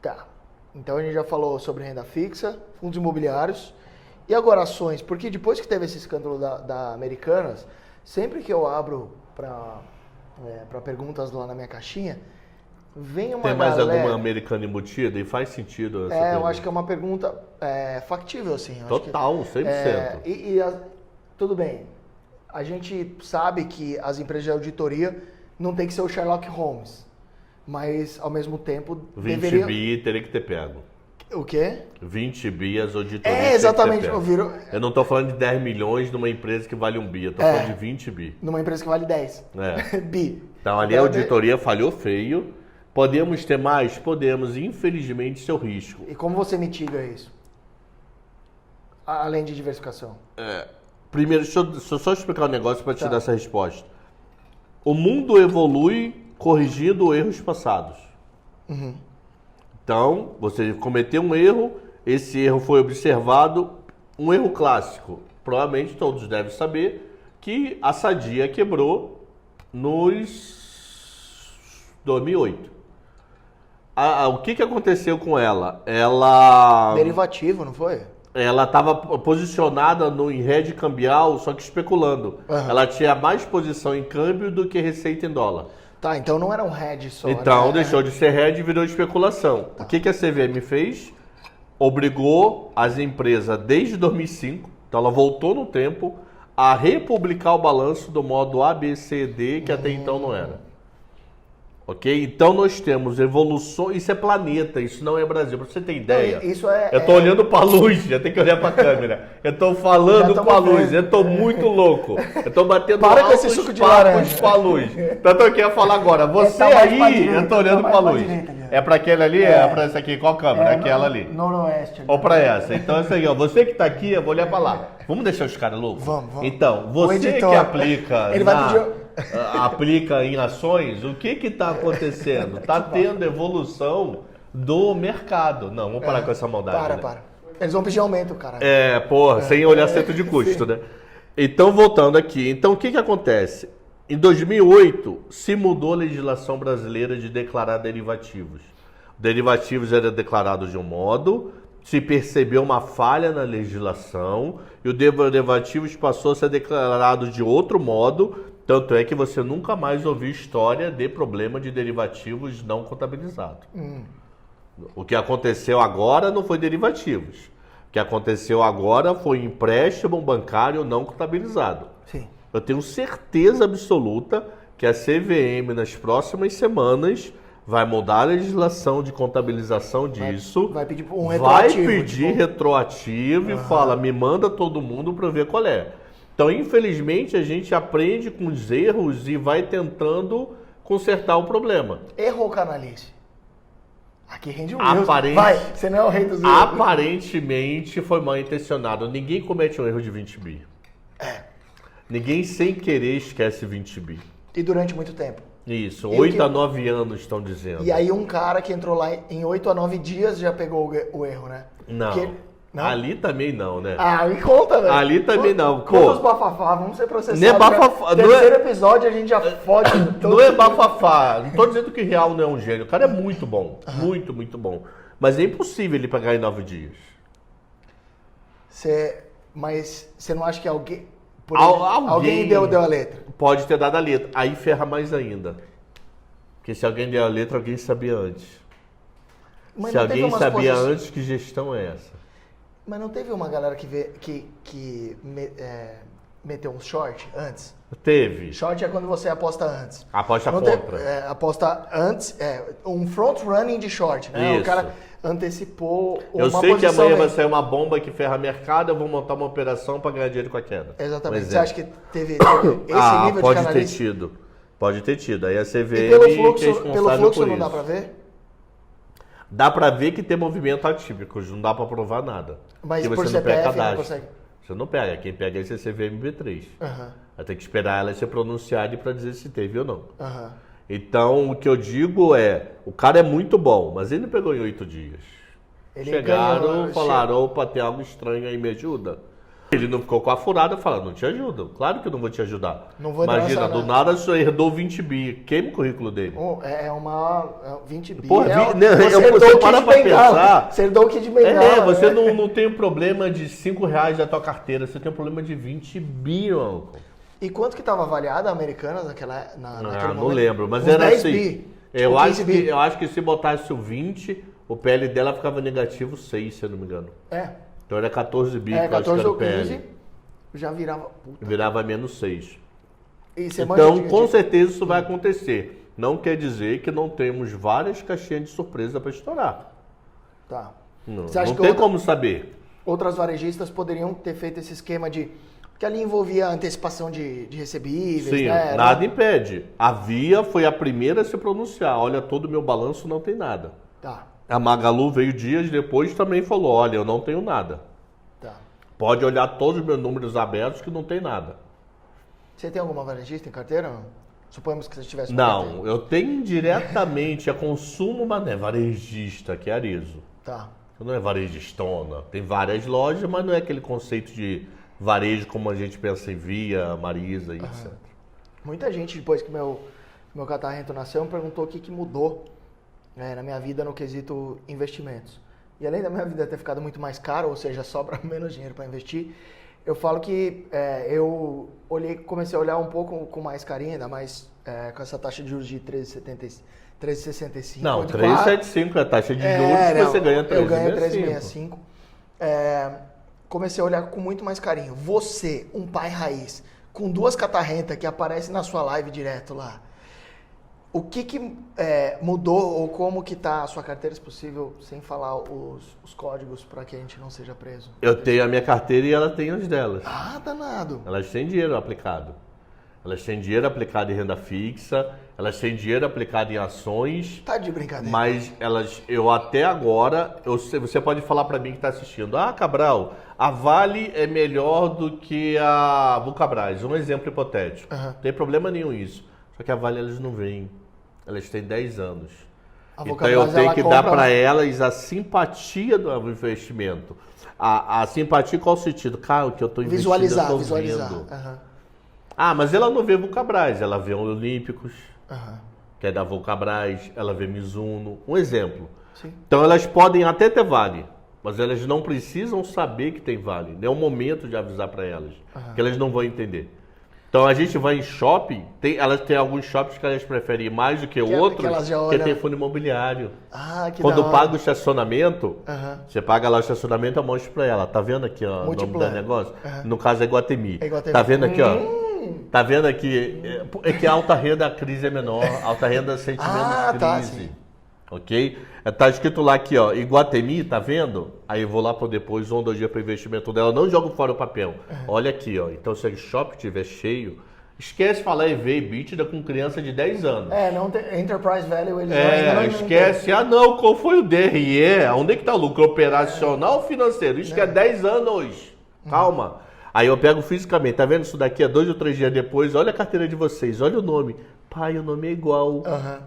Tá. Então, a gente já falou sobre renda fixa, fundos imobiliários e agora ações. Porque depois que teve esse escândalo da Americanas, sempre que eu abro para perguntas lá na minha caixinha, vem uma Tem mais galera... alguma americana embutida? E faz sentido essa eu acho que é uma pergunta factível, assim. Total, 100%. Tudo bem. A gente sabe que as empresas de auditoria não tem que ser o Sherlock Holmes. Mas, ao mesmo tempo, 20 bi teria que ter pego. O quê? 20 bi as auditorias. Exatamente. Eu não estou falando de 10 milhões numa empresa que vale 1 bi. Eu estou falando de 20 bi. Numa empresa que vale 10. Bi. Então, ali a auditoria falhou feio. Podemos ter mais? Podemos. Infelizmente, seu risco. E como você mitiga isso? Além de diversificação. Primeiro, deixa eu só explicar um negócio para te dar essa resposta. O mundo evolui corrigindo erros passados. Então, você cometeu um erro, esse erro foi observado, um erro clássico. Provavelmente todos devem saber que a Sadia quebrou nos 2008. O que aconteceu com ela? Derivativo, não foi? Ela estava posicionada em hedge cambial, só que especulando. Ela tinha mais posição em câmbio do que receita em dólar. Tá, então não era um hedge só. Então deixou de ser hedge e virou especulação. O que a CVM fez? Obrigou as empresas desde 2005, então ela voltou no tempo, a republicar o balanço do modo ABCD, que até então não era. Ok? Então nós temos evolução, isso é planeta, isso não é Brasil. Para você ter ideia, eu tô olhando para a luz, já tem que olhar para a câmera. Eu tô falando com a luz, eu tô muito louco. Eu tô batendo altos papos com a luz. Então eu tô aqui a falar agora. Você aí, eu tô olhando para a luz. É para aquela ali? É para essa aqui? Qual câmera? Aquela ali. Noroeste. Ou para essa. Então isso aí, ó. Você que tá aqui, eu vou olhar para lá. Vamos deixar os caras loucos? Vamos. Então, você que aplica... Ele vai pedir... aplica em ações, o que está acontecendo? Está tendo evolução do mercado. Não, vamos parar com essa maldade. Para. Eles vão pedir aumento, cara. Sem olhar centro de custo, né? Então, voltando aqui. Então, o que acontece? Em 2008, se mudou a legislação brasileira de declarar derivativos. Derivativos eram declarados de um modo, se percebeu uma falha na legislação e o derivativos passou a ser declarado de outro modo. Tanto é que você nunca mais ouviu história de problema de derivativos não contabilizados. O que aconteceu agora não foi derivativos. O que aconteceu agora foi empréstimo bancário não contabilizado. Sim. Eu tenho certeza absoluta que a CVM, nas próximas semanas, vai mudar a legislação de contabilização disso. Vai pedir um retroativo. Vai pedir retroativo e fala, me manda todo mundo para ver qual é. Então, infelizmente, a gente aprende com os erros e vai tentando consertar o problema. Errou, canalice. Aqui rende um Vai, você não é o rei dos erros. Aparentemente foi mal intencionado. Ninguém comete um erro de 20 bi. Ninguém sem querer esquece 20 bi. E durante muito tempo. Isso, 8 a 9 anos estão dizendo. E aí um cara que entrou lá em 8 a 9 dias já pegou o erro, né? Não. Não? Ali também não, né? Me conta, velho. Ali também não. Conta os bafafá, vamos ser processados. Não é bafafá. Terceiro episódio a gente já fode. Não é bafafá. Não tô dizendo que o Real não é um gênio. O cara é muito bom. Muito, muito bom. Mas é impossível ele pegar em 9 dias. Mas você não acha que alguém... Alguém deu a letra? Pode ter dado a letra. Aí ferra mais ainda. Porque se alguém deu a letra, alguém sabia antes. Mas se alguém sabia antes, que gestão é essa? Mas não teve uma galera que meteu um short antes? Teve. Short é quando você aposta antes. Aposta contra. Aposta antes, um front running de short, né? Isso. O cara antecipou uma posição. Eu sei que amanhã vai sair uma bomba que ferra mercado, eu vou montar uma operação para ganhar dinheiro com a queda. Exatamente. Você acha que teve esse nível de canalice? Pode ter tido. Aí a CVM e pelo fluxo não dá para ver? Dá pra ver que tem movimento atípico, não dá pra provar nada. Mas porque por você não pega CPF não cadastro. consegue? Você não pega, quem pega é esse CVM-B3. Aham. Vai ter que esperar ela ser pronunciada para dizer se teve ou não. Aham. Então, o que eu digo é, o cara é muito bom, mas ele não pegou em 8 dias. Ele Chegaram, falaram, opa, tem algo estranho aí, me ajuda. Ele não ficou com a furada, falaram, não te ajudo. Claro que eu não vou te ajudar. Não vou Imagina, nada. do nada você herdou 20 bi. Queima o currículo dele. É uma 20 bi. Porra, Você para pra pensar. Você herdou o kit de bengala. Você não tem um problema de 5 reais da tua carteira, você tem um problema de 20 bi, Uncle. E quanto que estava avaliada a Americanas naquele Não momento? lembro, mas Uns era 10 assim. bi. Eu Tipo, acho que se botasse o 20, o PL dela ficava negativo 6, se eu não me engano. É. Então era 14 bi, que eu acho que 14 era o ou 15, PL. já virava... Puta. Virava menos 6. E você Então, manja com certeza isso vai acontecer. Não quer dizer que não temos várias caixinhas de surpresa para estourar. Tá. Não, Você acha não que tem como saber. outras varejistas poderiam ter feito esse esquema de... Que ali envolvia antecipação de recebíveis, Sim, né? nada impede. A Via foi a primeira a se pronunciar. Olha, todo o meu balanço não tem nada. Tá, A Magalu veio dias depois e também falou, olha, eu não tenho nada. tá. Pode olhar todos os meus números abertos que não tem nada. Você tem alguma varejista em carteira? Não? Suponhamos que você tivesse uma carteira. Não, eu tenho diretamente a Consumo Mané, varejista, que é Arezzo. Tá. Não é varejistona. Tem várias lojas, mas não é aquele conceito de varejo como a gente pensa em Via, Marisa e etc. Muita gente, depois que meu catarrento nasceu, me perguntou o que mudou na minha vida no quesito investimentos. E além da minha vida ter ficado muito mais caro, ou seja, sobra menos dinheiro para investir, eu falo que eu comecei a olhar um pouco com mais carinho, ainda mais com essa taxa de juros de 13,65. Não, 3,75 é a taxa de juros que você ganha 3,65. Eu ganho 3,65. Comecei a olhar com muito mais carinho. Você, um pai raiz, com 2 catarrentas que aparecem na sua live direto lá, o que mudou ou como que tá a sua carteira, se possível, sem falar os códigos para que a gente não seja preso? Eu tenho a minha carteira e ela tem as delas. Ah, danado. Elas têm dinheiro aplicado. Elas têm dinheiro aplicado em renda fixa, elas têm dinheiro aplicado em ações. Tá de brincadeira. Mas eu até agora, você pode falar para mim que está assistindo, Cabral, a Vale é melhor do que a Vulcabras, um exemplo hipotético. Uhum. Não tem problema nenhum isso. Só que a Vale elas não vêm, elas têm 10 anos. Então eu tenho que dar para elas a simpatia do investimento. A simpatia qual sentido? Cara, o que eu estou investindo, eu tô visualizar. vendo. Uhum. Mas ela não vê Vulcabras, ela vê Olímpicos, Uhum. que é da Vulcabras, ela vê Mizuno, um exemplo. Sim. Então elas podem até ter Vale, mas elas não precisam saber que tem Vale. Não é o momento de avisar para elas, que elas não vão entender. Então a gente vai em shopping, elas têm alguns shoppings que elas preferem ir mais do que outros, que tem fundo imobiliário. Que Quando da hora. paga o estacionamento, você paga lá o estacionamento, eu mostro para ela. Tá vendo aqui ó, o nome do negócio? No caso é Guatemi. Tá vendo aqui, ó? Tá vendo aqui? É que a alta renda, a crise é menor. Alta renda sente menos crise. Sim. Ok? Tá escrito lá aqui, ó, Iguatemi, tá vendo? Aí eu vou lá por depois, 1 ou 2 dias para investimento dela, não jogo fora o papel. Olha aqui, ó. Então se o shopping estiver cheio, esquece falar EV e EBITDA com criança de 10 anos. Não tem Enterprise Value, eles ainda não esquece. Qual foi o DRE? Onde é que tá o lucro operacional ou financeiro? Isso que é 10 anos. Calma. Aí eu pego fisicamente, tá vendo isso daqui? 2 ou 3 dias depois, olha a carteira de vocês, olha o nome. Pai, o nome é igual.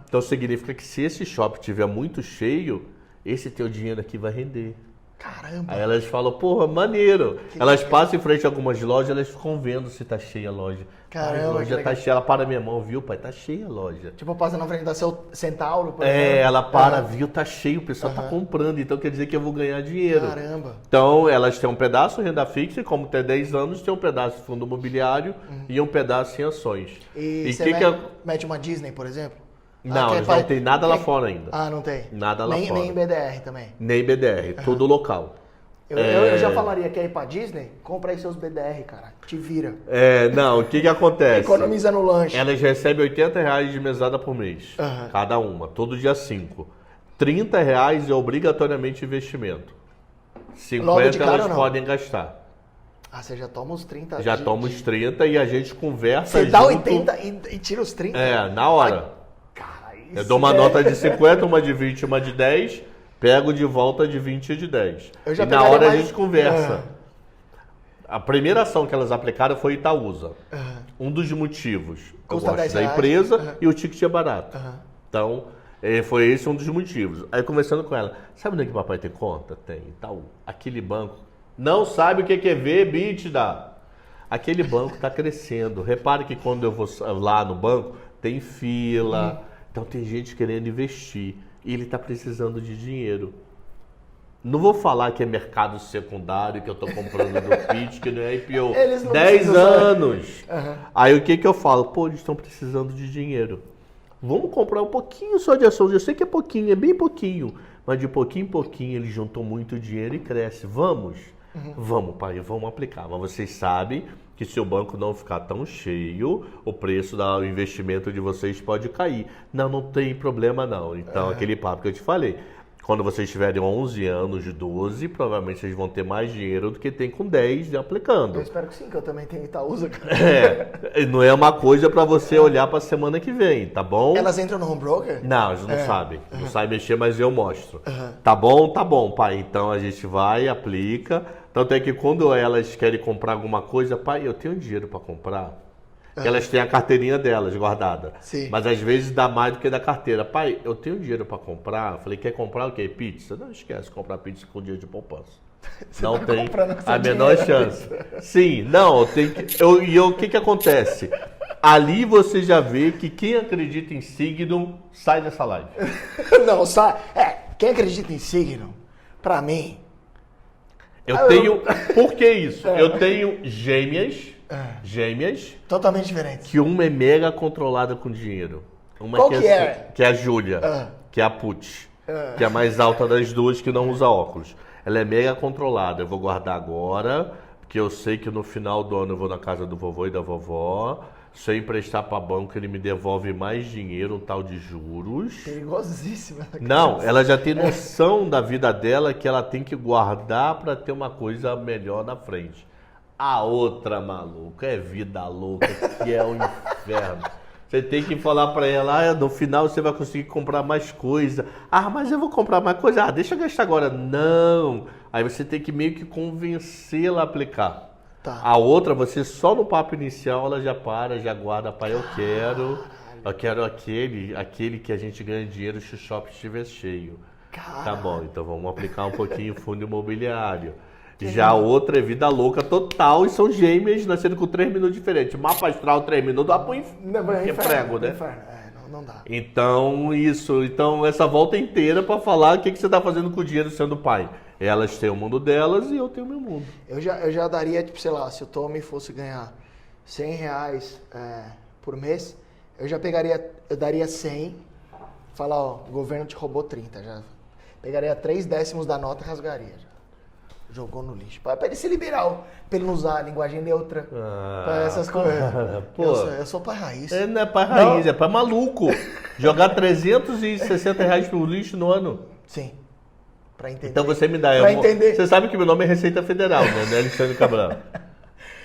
Então significa que se esse shopping estiver muito cheio, esse teu dinheiro aqui vai render. Caramba. Aí elas falam, porra, maneiro. Elas passam em frente a algumas lojas, elas ficam vendo se tá cheia a loja. Caramba, a loja tá cheia, ela para minha mão, viu, pai? Tá cheia a loja. Tipo, passa na frente da seu Centauro, por exemplo. Ela para, viu, tá cheio, o pessoal tá comprando, então quer dizer que eu vou ganhar dinheiro. Caramba. Então, elas têm um pedaço de renda fixa, e como tem 10 anos, tem um pedaço de fundo imobiliário e um pedaço em ações. E você mete uma Disney, por exemplo? Não, eles não tem nada lá fora ainda. Não tem? Nada lá fora. Nem BDR também? Nem BDR, tudo local. Eu já falaria que é ir pra Disney, compra aí seus BDR, cara. Te vira. Não, o que acontece? Economiza no lanche. Elas recebem R$80 de mesada por mês, cada uma, todo dia 5. R$30 é obrigatoriamente investimento. 50 elas podem gastar. Você já toma os 30. Já toma os 30 e a gente conversa junto. Você dá 80 e tira os 30? Na hora. Eu dou uma nota de 50, uma de 20, uma de 10. pego de volta de 20 e de 10. Eu já e na hora mais... a gente conversa. A primeira ação que elas aplicaram foi Itaúsa. Um dos motivos. Custa eu gosto da R$10. empresa e o ticket é barato. Então, foi esse um dos motivos. Aí conversando com ela, sabe onde é que papai tem conta? Tem, Itaú. Aquele banco não sabe o que é ver EBITDA. Aquele banco está crescendo. Repare que quando eu vou lá no banco, tem fila. Então tem gente querendo investir. E ele está precisando de dinheiro. Não vou falar que é mercado secundário, que eu estou comprando do Pitch, que não é IPO. 10 anos. Aí o que eu falo? Pô, eles estão precisando de dinheiro. Vamos comprar um pouquinho só de ações. Eu sei que é pouquinho, é bem pouquinho. Mas de pouquinho em pouquinho eles juntam muito dinheiro e cresce. Vamos? Vamos, pai, vamos aplicar. Mas vocês sabem que se o banco não ficar tão cheio, o preço do investimento de vocês pode cair. Não tem problema não. Então, aquele papo que eu te falei. Quando vocês tiverem 11 anos, 12, provavelmente vocês vão ter mais dinheiro do que tem com 10 aplicando. Eu espero que sim, que eu também tenho Itaúsa, cara. Não é uma coisa para você olhar para a semana que vem, tá bom? Elas entram no home broker? Não, eles não sabem. Não sabem mexer, mas eu mostro. Tá bom, pai. Então a gente vai, aplica. Tanto é que quando elas querem comprar alguma coisa, pai, eu tenho dinheiro para comprar. Elas têm a carteirinha delas guardada. Sim. Mas às vezes dá mais do que da carteira. Pai, eu tenho dinheiro para comprar. Eu falei, quer comprar o quê? Pizza? Não esquece, comprar pizza com dinheiro de poupança. Não tem a menor chance. Sim, não, tem que. O que acontece? Ali você já vê que quem acredita em signo sai dessa live. Não, quem acredita em signo, pra mim. Eu tenho. Por que isso? Eu tenho gêmeas. Totalmente diferentes. Que uma é mega controlada com dinheiro. Uma Qual que é? Que é a Júlia, que é a Put, que é a mais alta das duas que não usa óculos. Ela é mega controlada. Eu vou guardar agora, porque eu sei que no final do ano eu vou na casa do vovô e da vovó. Se eu emprestar para banco, ele me devolve mais dinheiro, um tal de juros. Perigosíssima. Não, ela já tem noção da vida dela que ela tem que guardar para ter uma coisa melhor na frente. A outra, maluca, é vida louca, que é o inferno. Você tem que falar para ela, no final você vai conseguir comprar mais coisa. Mas eu vou comprar mais coisa. Deixa eu gastar agora. Não. Aí você tem que meio que convencê-la a aplicar. Tá. A outra, você só no papo inicial, ela já já guarda. Pai, eu quero aquele que a gente ganha dinheiro se o shopping estiver cheio. Caralho. Tá bom, então vamos aplicar um pouquinho fundo imobiliário. Já a outra é vida louca total e são gêmeas nascendo com 3 minutos diferentes. Mapa astral 3 minutos, dá pro prego, né? Não dá. Então essa volta inteira pra falar o que você tá fazendo com o dinheiro sendo pai. Elas têm o mundo delas e eu tenho o meu mundo. Eu já daria, tipo, sei lá, se o Tommy fosse ganhar R$100 por mês, eu daria 100, falar, ó, o governo te roubou 30, já pegaria 3/10 da nota e rasgaria já. Jogou no lixo. Pra ele ser liberal, pra ele não usar a linguagem neutra, pra essas coisas. Pô, eu sou pai raiz. Não é pai raiz, é pai maluco. Jogar R$360 pro lixo no ano. Sim. Pra entender. Então você me dá. Entender. Você sabe que meu nome é Receita Federal, né? Não é Alexandre Cabral.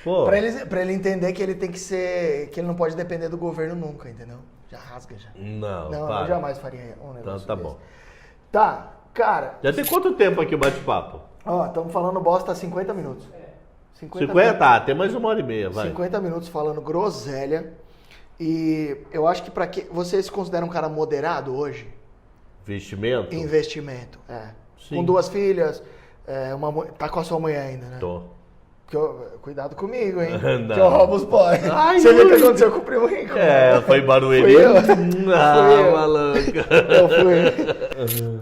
Pô. Pra ele entender que ele tem que ser. Que ele não pode depender do governo nunca, entendeu? Já rasga já. Não, eu jamais faria um negócio então, tá desse. bom. Tá, cara. Já tem quanto tempo aqui o bate-papo? Ó, estamos falando bosta há 50 minutos. 50? Tá, tem mais 1h30, vai. 50 minutos falando groselha. E eu acho que você se considera um cara moderado hoje? Investimento? Investimento, Sim. Com 2 filhas, tá com a sua mulher ainda, né? Tô. Cuidado comigo, hein? Não. Que eu roubo os boys. Ai, Você viu o que aconteceu com o primo rico? Foi Barueri. Fui eu. Maluca. Eu fui.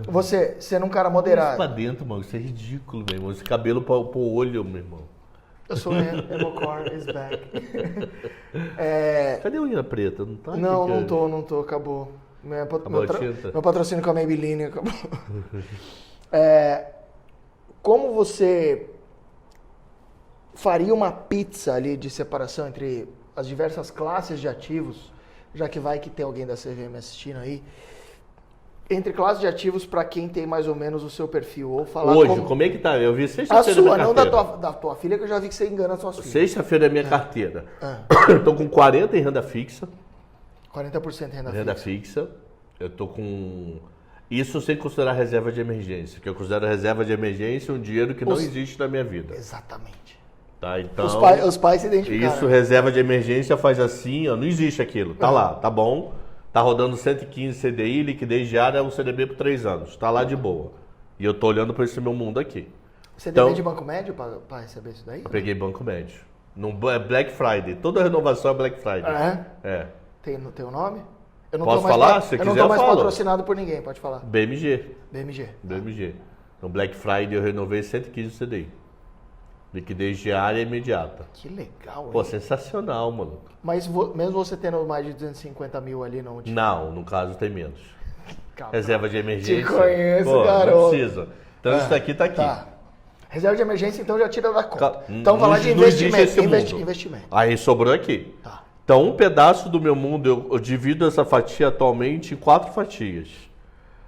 Você sendo um cara moderado. Pra dentro, mano. Isso é ridículo, meu irmão. Esse cabelo pro olho, meu irmão. Eu sou Emocor is back. Cadê a unha preta? Não tá? Não tô. Acabou. Meu patrocínio com a Maybelline acabou. Como você faria uma pizza ali de separação entre as diversas classes de ativos, já que vai que tem alguém da CVM assistindo aí, entre classes de ativos para quem tem mais ou menos o seu perfil, ou falar hoje, como é que tá? Eu vi sexta-feira. A sua, não da tua filha, que eu já vi que você engana as suas filhas. Sexta-feira é minha carteira. Eu tô com 40 em renda fixa. 40% em Renda fixa. Eu tô com... Isso sem considerar reserva de emergência, que eu considero reserva de emergência um dinheiro que não existe na minha vida. Exatamente. Tá, então, os pais se identificaram. Isso, reserva de emergência faz assim, ó, não existe aquilo. Tá lá, tá bom. Tá rodando 115 CDI, liquidez diária, um CDB por 3 anos. Tá lá de boa. E eu tô olhando para esse meu mundo aqui. CDB então, de banco médio para receber isso daí? Eu peguei banco médio. No Black Friday. Toda renovação é Black Friday. É. Tem o nome? Eu não Posso falar? Se eu não tô mais patrocinado por ninguém, pode falar. BMG. BMG. No Black Friday eu renovei 115 CDI. Liquidez diária imediata. Que legal, hein? Pô, sensacional, mano. Mas mesmo você tendo mais de 250 mil ali, não... Não, no caso tem menos. Calma. Reserva de emergência. Te conheço, pô, garoto. Não precisa. Então isso daqui tá aqui. Tá. Reserva de emergência, então, já tira da conta. Então, falar de investimento. Aí sobrou aqui. Tá. Então, um pedaço do meu mundo, eu divido essa fatia atualmente em 4 fatias.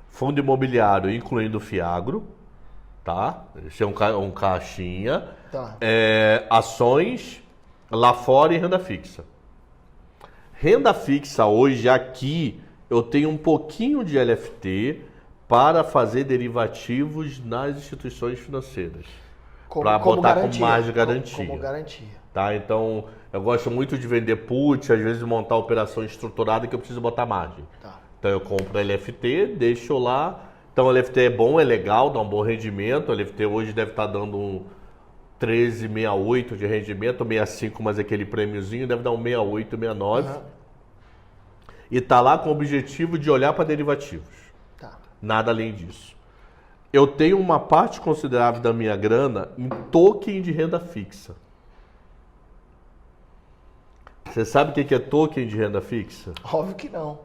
Fundo imobiliário, incluindo o Fiagro. Tá? Esse é um caixinha. Tá. Ações lá fora e renda fixa. Renda fixa hoje aqui eu tenho um pouquinho de LFT para fazer derivativos nas instituições financeiras. Para botar com mais de garantia. Como garantia. Tá? Então eu gosto muito de vender put, às vezes montar operação estruturada que eu preciso botar margem. Tá. Então eu compro LFT, deixo lá. Então o LFT é bom, é legal, dá um bom rendimento. O LFT hoje deve estar dando um 13,68 de rendimento, 65, mas aquele prêmiozinho deve dar um 68, 69. Uhum. E tá lá com o objetivo de olhar para derivativos. Tá. Nada além disso. Eu tenho uma parte considerável da minha grana em token de renda fixa. Você sabe o que é token de renda fixa? Óbvio que não.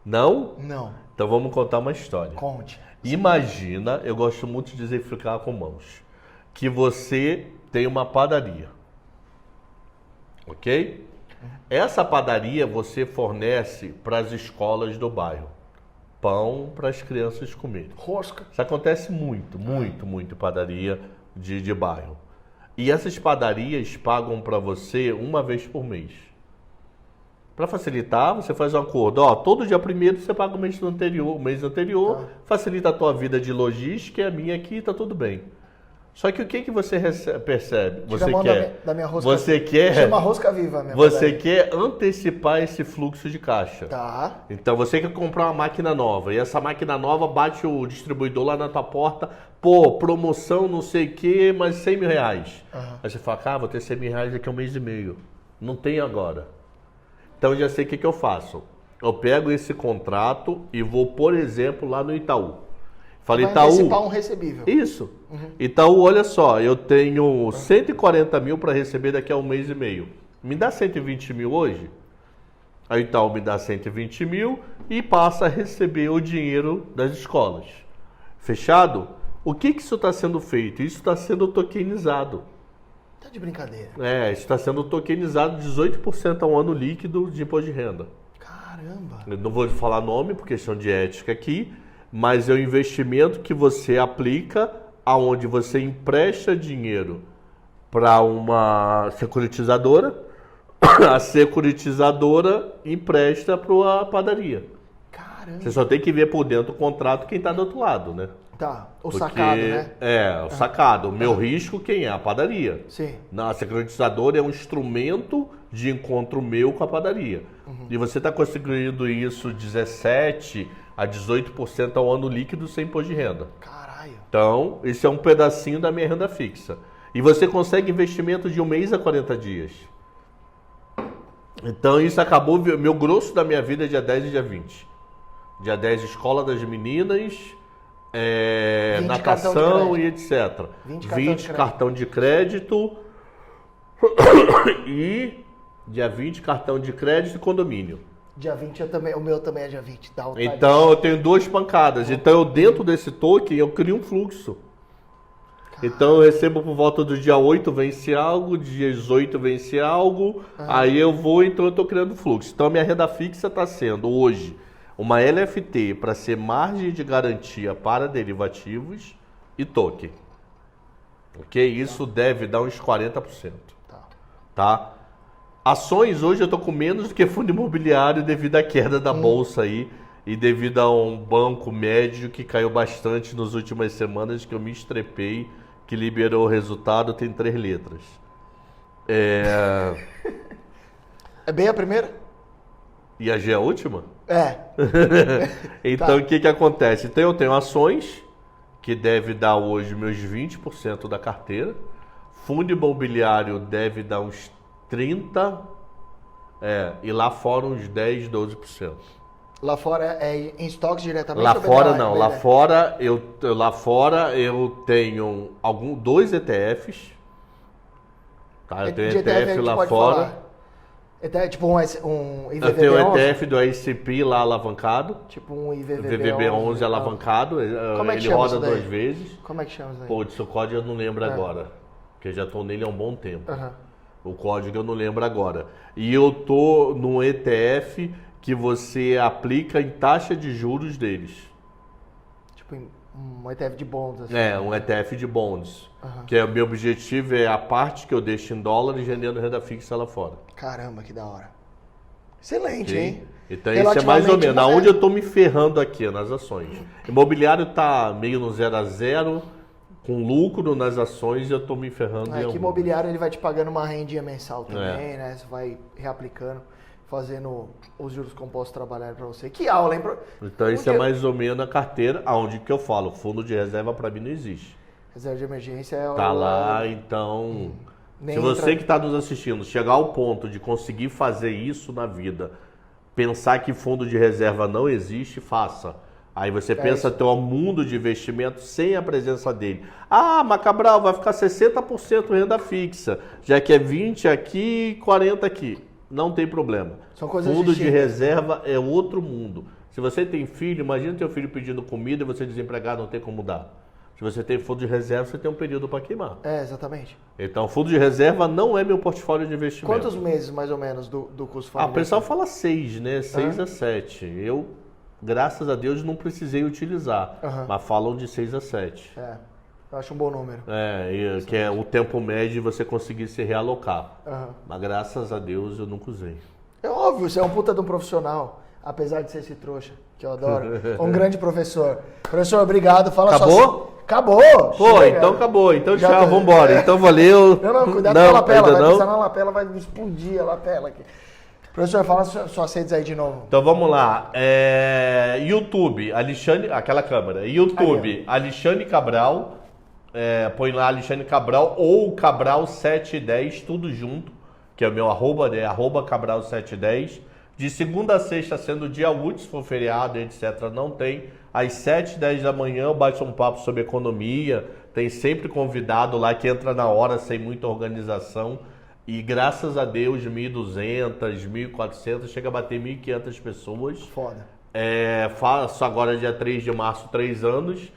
Não? Não. Então vamos contar uma história. Conte. Imagina, eu gosto muito de exemplificar com mãos, que você tem uma padaria, ok? Essa padaria você fornece para as escolas do bairro, pão para as crianças comerem. Rosca. Isso acontece muito em padaria de bairro. E essas padarias pagam para você uma vez por mês. Para facilitar, você faz um acordo. Ó, todo dia primeiro você paga o mês anterior, facilita a tua vida de logística e a minha aqui, tá tudo bem. Só que o que você percebe? Você quer? Da minha rosca. Você quer? Chama rosca viva, minha Você quer antecipar esse fluxo de caixa. Tá. Então você quer comprar uma máquina nova e essa máquina nova bate o distribuidor lá na tua porta, pô, promoção não sei o que, mas 100 mil reais. Uhum. Aí você fala, cara, vou ter 100 mil reais daqui a um mês e meio. Não tem agora. Então eu já sei o que eu faço. Eu pego esse contrato e vou, por exemplo, lá no Itaú. Falei, Itaú. Antecipar um recebível. Isso. Uhum. Itaú, olha só, eu tenho 140 mil para receber daqui a um mês e meio. Me dá 120 mil hoje? Aí o Itaú me dá 120 mil e passa a receber o dinheiro das escolas. Fechado? O que isso está sendo feito? Isso está sendo tokenizado. Tá de brincadeira. Isso está sendo tokenizado 18% ao ano líquido de imposto de renda. Caramba! Eu não vou falar nome por questão de ética aqui, mas é um investimento que você aplica aonde você empresta dinheiro para uma securitizadora, a securitizadora empresta para a padaria. Caramba! Você só tem que ver por dentro do contrato quem está do outro lado, né? Tá, sacado, né? O sacado. O meu risco, quem é? A padaria. Sim. A securitizadora é um instrumento de encontro meu com a padaria. Uhum. E você está conseguindo isso 17% a 18% ao ano líquido sem imposto de renda. Caralho. Então, esse é um pedacinho da minha renda fixa. E você consegue investimento de 1 mês a 40 dias. Então, isso acabou... Meu grosso da minha vida é dia 10 e dia 20. Dia 10, escola das meninas... natação e etc. 20 cartão de crédito e dia 20 cartão de crédito e condomínio. Dia 20 o meu também é dia 20. Então eu tenho 2 pancadas. Então eu dentro desse token eu crio um fluxo. Então eu recebo por volta do dia 8 vence algo, dia 18 vence algo, aí eu vou, então eu estou criando fluxo. Então a minha renda fixa está sendo hoje uma LFT para ser margem de garantia para derivativos e token. Ok? Isso deve dar uns 40%. Tá? Ações hoje eu estou com menos do que fundo imobiliário devido à queda da bolsa aí. e devido a um banco médio que caiu bastante nas últimas semanas, que eu me estrepei, que liberou o resultado, tem 3 letras. É bem a primeira? E a G é a última? É. Então, Tá. o que acontece? Então, eu tenho ações, que deve dar hoje meus 20% da carteira. Fundo imobiliário deve dar uns 30%. E lá fora uns 10, 12%. Lá fora é em estoques diretamente? Lá ou fora BDA? não. Lá fora eu tenho 2 ETFs. Tá? Eu tenho De ETF a gente lá pode fora. falar. ETF, tipo um IVVB11? Eu tenho o ETF do ICP lá alavancado. Tipo um O IVVB11. VVB11 alavancado. Como é que ele chama roda isso daí? 2 vezes. Como é que chama isso daí? Pô, o código eu não lembro agora. Porque já estou nele há um bom tempo. Aham. O código eu não lembro agora. E eu tô no ETF que você aplica em taxa de juros deles. Tipo um ETF de bonds. Assim. Um ETF de bonds. Aham. Que o meu objetivo é a parte que eu deixo em dólares rendendo renda fixa lá fora. Caramba, que da hora. Excelente, Sim. hein? Então isso é mais ou menos. Relativamente, Aonde eu tô me ferrando aqui nas ações. Imobiliário tá meio no 0 a 0, com lucro nas ações, e eu tô me ferrando em que algumas. imobiliário ele vai te pagando uma rendinha mensal também, né? Você vai reaplicando, fazendo os juros compostos trabalharem para você. Que aula, hein? Então isso é mais ou menos a carteira, aonde que eu falo, fundo de reserva para mim não existe. Reserva de emergência é... Tá lá, então... Nem Se você entra- que está nos assistindo chegar ao ponto de conseguir fazer isso na vida, pensar que fundo de reserva não existe, faça. Aí você pensa ter um mundo de investimento sem a presença dele. Ah, mas Cabral, vai ficar 60% renda fixa, já que é 20 aqui e 40 aqui. Não tem problema. São coisas Fundo de distintas. reserva é outro mundo. Se você tem filho, imagina teu filho pedindo comida e você desempregado não tem como dar. Se você tem fundo de reserva, você tem um período para queimar. Exatamente. Então, fundo de reserva não é meu portfólio de investimento. Quantos meses, mais ou menos, do custo O familiar? pessoal fala 6, né? 6 a 7. Eu, graças a Deus, não precisei utilizar. Mas falam de 6 a 7. Eu acho um bom número. Que é o tempo médio de você conseguir se realocar. Aham. Mas graças a Deus eu nunca usei. É óbvio, você é um puta de um profissional, apesar de ser esse trouxa, que eu adoro. Um grande professor. Professor, obrigado. Fala Acabou? Só... Acabou! Pô, Chega. então acabou. Então Já tchau, tá- vambora. Então valeu. Não, cuidado com a lapela, ainda vai não? pisar na lapela, vai explodir a lapela aqui. Professor, fala suas redes aí de novo. Então vamos lá. YouTube, Alexandre, aquela câmera. YouTube, Alexandre Cabral. Põe lá Alexandre Cabral ou Cabral 710, tudo junto, que é o meu arroba, né? Arroba Cabral 710. De segunda a sexta, sendo dia útil, se for feriado, etc., não tem. Às 7, 10 da manhã eu bato um papo sobre economia. Tem sempre convidado lá que entra na hora, sem muita organização. E graças a Deus, 1.200, 1.400, chega a bater 1.500 pessoas. Foda. Faço agora dia 3 de março, 3 anos.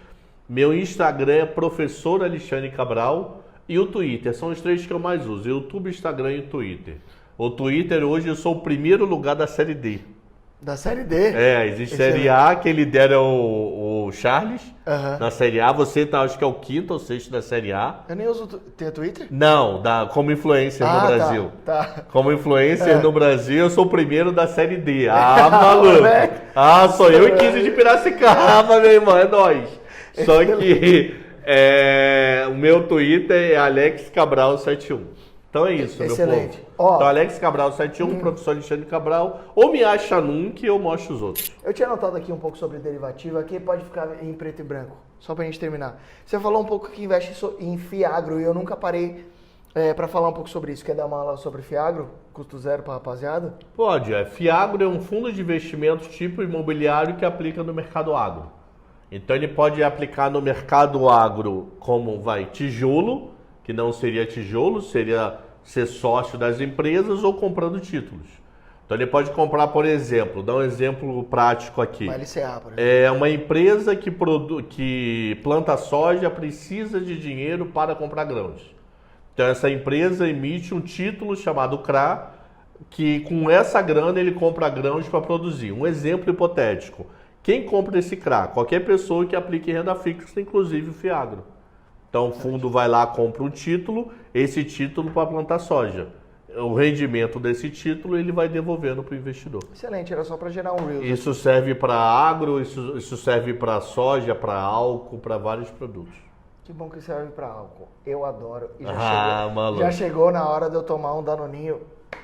Meu Instagram é Professor Alexandre Cabral. E o Twitter, são os 3 que eu mais uso. YouTube, Instagram e o Twitter. O Twitter hoje eu sou o primeiro lugar da Série D. Da Série D? Existe Série A, que lidera o Charles. Na Série A, você tá, acho que é o 5º ou 6º da Série A. Eu nem uso... Tem Twitter? Não, como influencer no Brasil. Tá. Como influencer no Brasil, eu sou o primeiro da Série D. Ah, maluco. Moleque. Sou eu e 15 de Piracicaba, meu irmão, é nóis. Só que o meu Twitter é Alex Cabral 71. Então é isso, Excelente. meu povo. Ó, Então Alex Cabral 71, professor Alexandre Cabral, ou me acha num que eu mostro os outros. eu tinha anotado aqui um pouco sobre derivativo, aqui pode ficar em preto e branco, só pra gente terminar. Você falou um pouco que investe em Fiagro e eu nunca parei pra falar um pouco sobre isso. Quer dar uma aula sobre Fiagro? Custo zero pra rapaziada? Pode, Fiagro é um fundo de investimentos tipo imobiliário que aplica no mercado agro. Então ele pode aplicar no mercado agro como tijolo, que não seria tijolo, seria ser sócio das empresas ou comprando títulos. Então ele pode comprar, por exemplo, dar um exemplo prático aqui. Uma LCA, por exemplo. É uma empresa que planta soja, precisa de dinheiro para comprar grãos. Então essa empresa emite um título chamado CRA, que com essa grana ele compra grãos para produzir. Um exemplo hipotético. Quem compra esse CRA? Qualquer pessoa que aplique renda fixa, inclusive o Fiagro. Então o fundo vai lá, compra um título, esse título para plantar soja. o rendimento desse título ele vai devolvendo para o investidor. Excelente, era só para gerar um Reels. Isso serve para agro, isso serve para soja, para álcool, para vários produtos. Que bom que serve para álcool. Eu adoro. E maluco. já chegou na hora de eu tomar um Danoninho.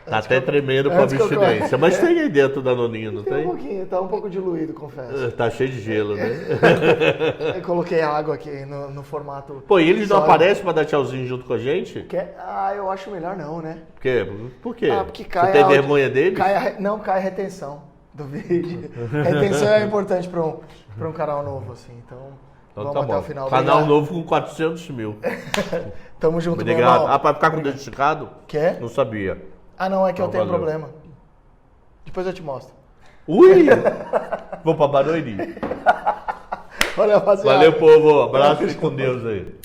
Tá até tremendo com a abstinência. Mas tem aí dentro o Danoninho, não tem? Um pouquinho, tá um pouco diluído, confesso. Tá cheio de gelo, né? Eu coloquei água aqui no formato. Pô, e eles não aparecem para dar tchauzinho junto com a gente? Eu acho melhor não, né? Por quê? Porque cai. Você tem vergonha deles? Não, cai a retenção do vídeo. Retenção é importante para um canal novo, assim. Então vamos tá até bom. o final. Canal Obrigado. novo com 400 mil. Tamo junto, meu Obrigado. irmão. Para ficar com o dedo esticado? Quer? Não sabia. Ah, não, é que eu tenho valeu. problema. Depois eu te mostro. Ui! Vou pra Barueri. Valeu, rapaziada. Valeu, povo. Abraço e com Deus aí.